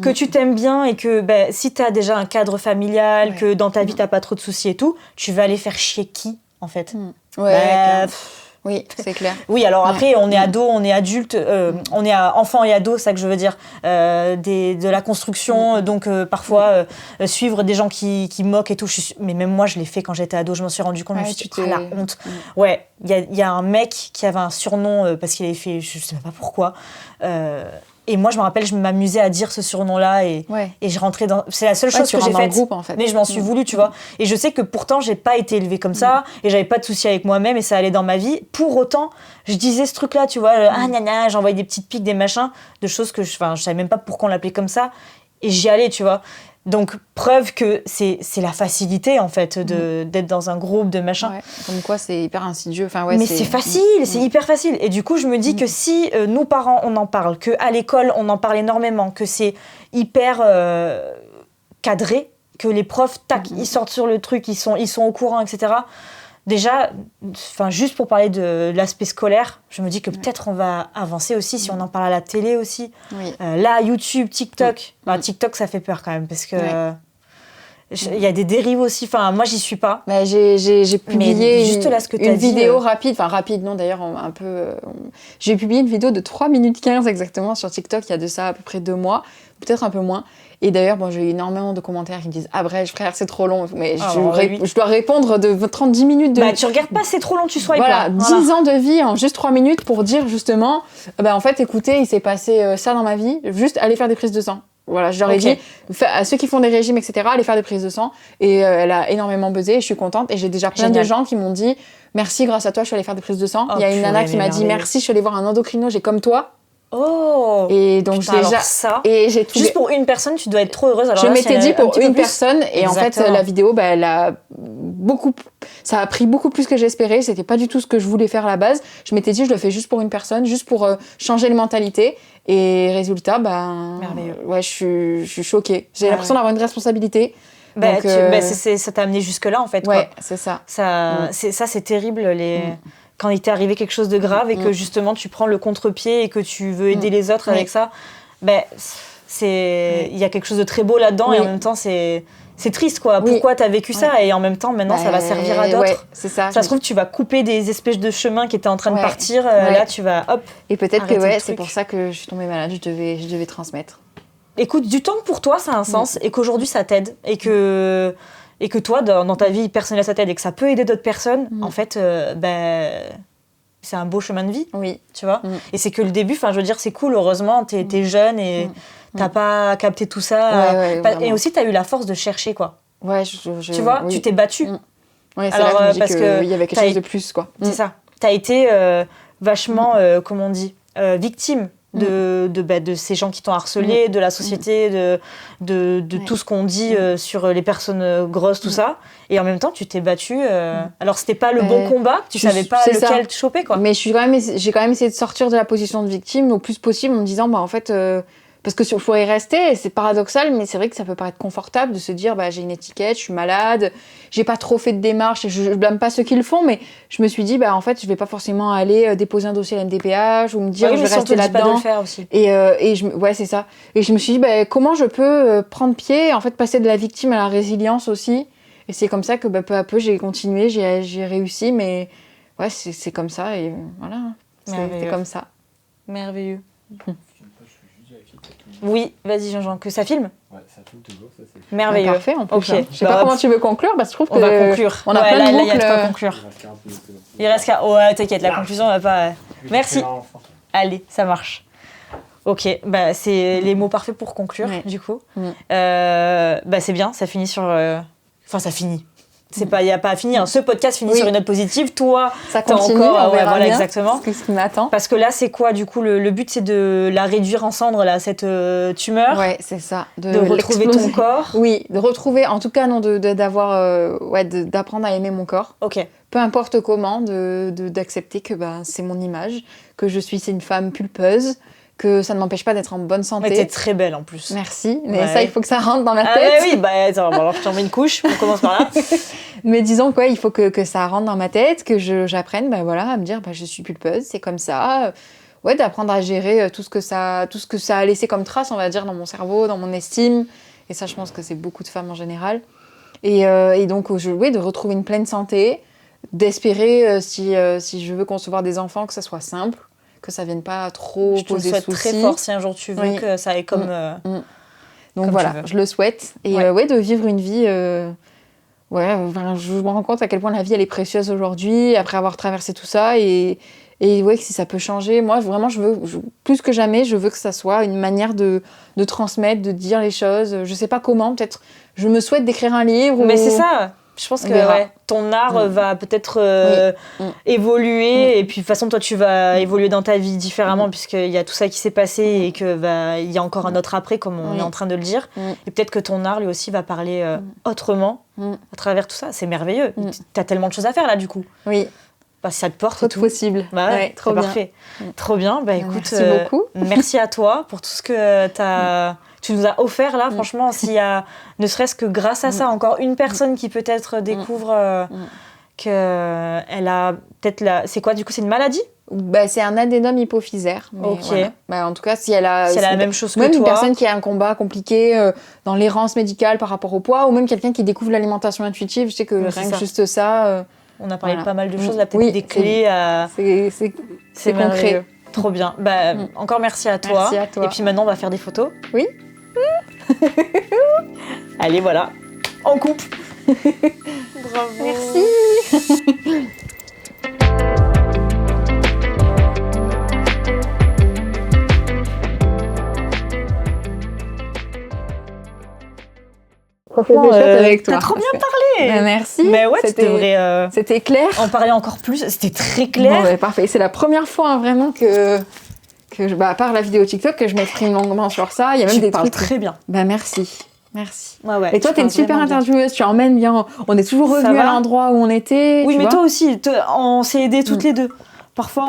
que tu t'aimes bien et que si t'as déjà un cadre familial, que dans ta vie t'as pas trop de soucis et tout, tu vas aller faire chier qui en fait. Oui, c'est clair. Oui, alors après, on est ado, on est adulte, on est enfant et ado, c'est ça que je veux dire, de la construction, donc parfois suivre des gens qui moquent et tout. Mais même moi, je l'ai fait quand j'étais ado, je m'en suis rendu compte, je me suis dit, la honte. Ouais, il y a un mec qui avait un surnom parce qu'il avait fait, je sais pas pourquoi. Et moi, je me rappelle, je m'amusais à dire ce surnom-là et je rentrais dans... C'est la seule chose que j'ai faite. Groupe, en fait. Mais je m'en suis voulu, tu vois. Et je sais que pourtant, j'ai pas été élevée comme ça et j'avais pas de soucis avec moi-même et ça allait dans ma vie. Pour autant, je disais ce truc-là, tu vois. J'envoyais des petites piques, des machins, de choses que je savais même pas pourquoi on l'appelait comme ça. Et j'y allais, tu vois. Donc, preuve que c'est la facilité, en fait, d'être dans un groupe, de machin. Ouais. Comme quoi, c'est hyper insidieux. Mais c'est facile, c'est hyper facile. Et du coup, je me dis que si nous, parents, on en parle, qu'à l'école, on en parle énormément, que c'est hyper cadré, que les profs, tac, ils sortent sur le truc, ils sont au courant, etc. Déjà, juste pour parler de l'aspect scolaire, je me dis que peut-être on va avancer aussi si on en parle à la télé aussi. Oui. Là, YouTube, TikTok. TikTok, ça fait peur quand même parce que il y a des dérives aussi. Enfin, moi, j'y suis pas. J'ai publié juste là, ce que une vidéo rapide. Enfin, rapide, non, d'ailleurs, un peu... J'ai publié une vidéo de 3 minutes 15 exactement sur TikTok, il y a de ça à peu près 2 mois, peut-être un peu moins. Et d'ailleurs, j'ai eu énormément de commentaires qui me disent « Ah, bref, frère, c'est trop long. » Mais je dois répondre de 30-10 minutes de... tu regardes pas, c'est trop long, tu swipes. Voilà, 10 ans de vie en juste 3 minutes pour dire justement en fait, écoutez, il s'est passé ça dans ma vie. Juste, allez faire des prises de sang. Voilà, je leur ai dit, à ceux qui font des régimes, etc., allez faire des prises de sang. Et elle a énormément buzzé et je suis contente. Et j'ai déjà plein de gens qui m'ont dit « Merci, grâce à toi, je suis allée faire des prises de sang. » Il y a une nana qui m'a dit « Merci, je suis allée voir un endocrino, j'ai comme toi. » Oh. Et donc déjà ça. Et j'ai juste pour une personne, tu dois être trop heureuse. Alors je m'étais dit pour une personne et exactement. En fait la vidéo ça a pris beaucoup plus que j'espérais, c'était pas du tout ce que je voulais faire à la base. Je m'étais dit je le fais juste pour une personne, juste pour changer les mentalités et résultat merveilleux. Ouais, je suis choquée. J'ai l'impression d'avoir une responsabilité. Donc, ça t'a amené jusque là en fait ouais, quoi. c'est ça. C'est terrible quand il t'est arrivé quelque chose de grave et que justement tu prends le contre-pied et que tu veux aider les autres avec ça, il y a quelque chose de très beau là-dedans et en même temps c'est triste quoi. Pourquoi t'as vécu ça et en même temps maintenant ça va servir à d'autres. Ouais, c'est ça. Ça se trouve tu vas couper des espèces de chemins qui étaient en train de partir. Là tu vas hop. Et peut-être que c'est pour ça que je suis tombée malade. Je devais transmettre. Écoute, du temps que pour toi ça a un sens et qu'aujourd'hui ça t'aide et que toi, dans ta vie personnelle, ça t'aide et que ça peut aider d'autres personnes, en fait, c'est un beau chemin de vie, tu vois. Et c'est que le début, je veux dire, c'est cool, heureusement, t'es jeune et t'as pas capté tout ça. Et aussi, t'as eu la force de chercher, quoi. Ouais, tu vois, tu t'es battue. Ouais, c'est là que je me dis qu'il y avait quelque chose de plus, quoi. C'est ça. T'as été vachement, comment on dit, victime de ces gens qui t'ont harcelé, de la société, de tout ce qu'on dit sur les personnes grosses, tout ça. Et en même temps, tu t'es battue. Alors, c'était pas le bon combat, tu savais pas lequel te choper, quoi. Mais j'ai quand même essayé de sortir de la position de victime au plus possible en me disant, en fait... Parce que il faut y rester, c'est paradoxal, mais c'est vrai que ça peut paraître confortable de se dire j'ai une étiquette, je suis malade, j'ai pas trop fait de démarches, et je blâme pas ceux qui le font, mais je me suis dit en fait je vais pas forcément aller déposer un dossier à la MDPH ou me dire je vais rester là-dedans. Pas de le faire aussi. Ouais, c'est ça. Et je me suis dit comment je peux prendre pied, en fait passer de la victime à la résilience aussi. Et c'est comme ça que peu à peu j'ai continué, j'ai réussi, mais ouais c'est comme ça et voilà, c'est comme ça. Merveilleux. Oui, vas-y Jean-Jean, que ça filme ? Ouais, ça filme toujours, ça c'est merveilleux. Parfait, en plus. Okay. Je sais pas comment tu veux conclure, parce que je trouve on va conclure. On a plein de boucles. Là, il y a de quoi conclure. Il reste qu'à... Ouais, t'inquiète, la conclusion, on va pas... Merci. Allez, ça marche. Ok, bah c'est les mots parfaits pour conclure, du coup. Bah c'est bien, ça finit sur... Enfin, ça finit. Il n'y a pas à finir. Ce podcast finit sur une note positive. Toi, ça continue, encore, on verra bien exactement. ce qui m'attend. Parce que là, c'est quoi, du coup, le but, c'est de la réduire en cendres, là, cette tumeur. Ouais, c'est ça. De retrouver ton corps. Oui, de retrouver, en tout cas, non, d'apprendre à aimer mon corps. Ok. Peu importe comment, d'accepter que c'est mon image, que c'est une femme pulpeuse, que ça ne m'empêche pas d'être en bonne santé. Mais t'es très belle en plus. Merci, mais ça, il faut que ça rentre dans ma tête. Ah oui, attends, alors je t'en mets une couche, on commence par là. Mais disons quoi, il faut que ça rentre dans ma tête, que j'apprenne à me dire je suis pulpeuse, c'est comme ça. D'apprendre à gérer tout ce que ça a laissé comme trace, on va dire, dans mon cerveau, dans mon estime. Et ça, je pense que c'est beaucoup de femmes en général. Et donc, de retrouver une pleine santé, d'espérer, si je veux concevoir des enfants, que ça soit simple, que ça vienne pas trop poser de soucis. Je te le souhaite très fort si un jour tu veux que ça aille comme... Donc voilà, je le souhaite. Et de vivre une vie... je me rends compte à quel point la vie, elle est précieuse aujourd'hui, après avoir traversé tout ça. Et que si ça peut changer, moi, vraiment, plus que jamais, je veux que ça soit une manière de transmettre, de dire les choses. Je sais pas comment, peut-être, je me souhaite d'écrire un livre. Mais c'est ça. Je pense que ton art va peut-être évoluer. Et puis, de toute façon, toi, tu vas évoluer dans ta vie différemment puisqu'il y a tout ça qui s'est passé et qu'il y a encore un autre après, comme on est en train de le dire. Et peut-être que ton art, lui aussi, va parler autrement à travers tout ça. C'est merveilleux. Tu as tellement de choses à faire, là, de Oui. Si ça te porte trop possible. Trop bien. Parfait. Trop bien. Écoute, merci beaucoup. Merci à toi pour tout ce que tu nous as offert là. Franchement, s'il y a, ne serait-ce que grâce à ça, encore une personne qui peut-être découvre qu'elle a peut-être c'est quoi du coup, c'est une maladie? C'est un adénome hypophysaire. Ok. Voilà. En tout cas, si elle a la même chose que même toi. Même une personne qui a un combat compliqué dans l'errance médicale par rapport au poids, ou même quelqu'un qui découvre l'alimentation intuitive, je sais que rien que juste ça... On a parlé de pas mal de choses, là, peut-être des clés à... C'est concret. Trop bien. Encore merci à toi. Merci à toi. Et puis maintenant, on va faire des photos. Oui. Allez, voilà. En couple. Bravo. Merci. Franchement, avec toi. T'as trop bien parlé. Merci. Mais ouais, c'était clair. En parler encore plus, c'était très clair. Bon, parfait. C'est la première fois vraiment que à part la vidéo TikTok, que je m'exprime longuement sur ça. Il y a même des trucs très bien. Merci. Ouais, et toi, t'es une super intervieweuse. Tu emmènes bien. On est toujours revenus à l'endroit où on était. Oui, mais toi aussi. On s'est aidés toutes les deux. Parfois,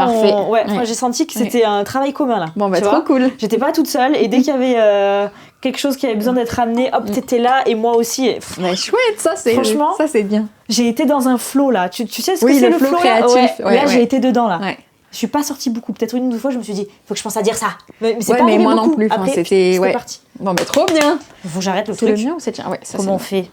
j'ai senti que c'était un travail commun là. Bon, trop cool. J'étais pas toute seule et dès qu'il y avait quelque chose qui avait besoin d'être amené, hop, t'étais là et moi aussi. Chouette, franchement, ça c'est bien. J'ai été dans un flow là. Tu sais ce que c'est le flow créatif. Là, j'ai été dedans là. Je suis pas sortie beaucoup. Peut-être une ou deux fois, je me suis dit, faut que je pense à dire ça. Mais c'est pas arrivé moi beaucoup. non plus. Après, c'était parti. Bon, trop bien. Faut que j'arrête le truc. C'est le mien ou c'est le tien? Comment on fait?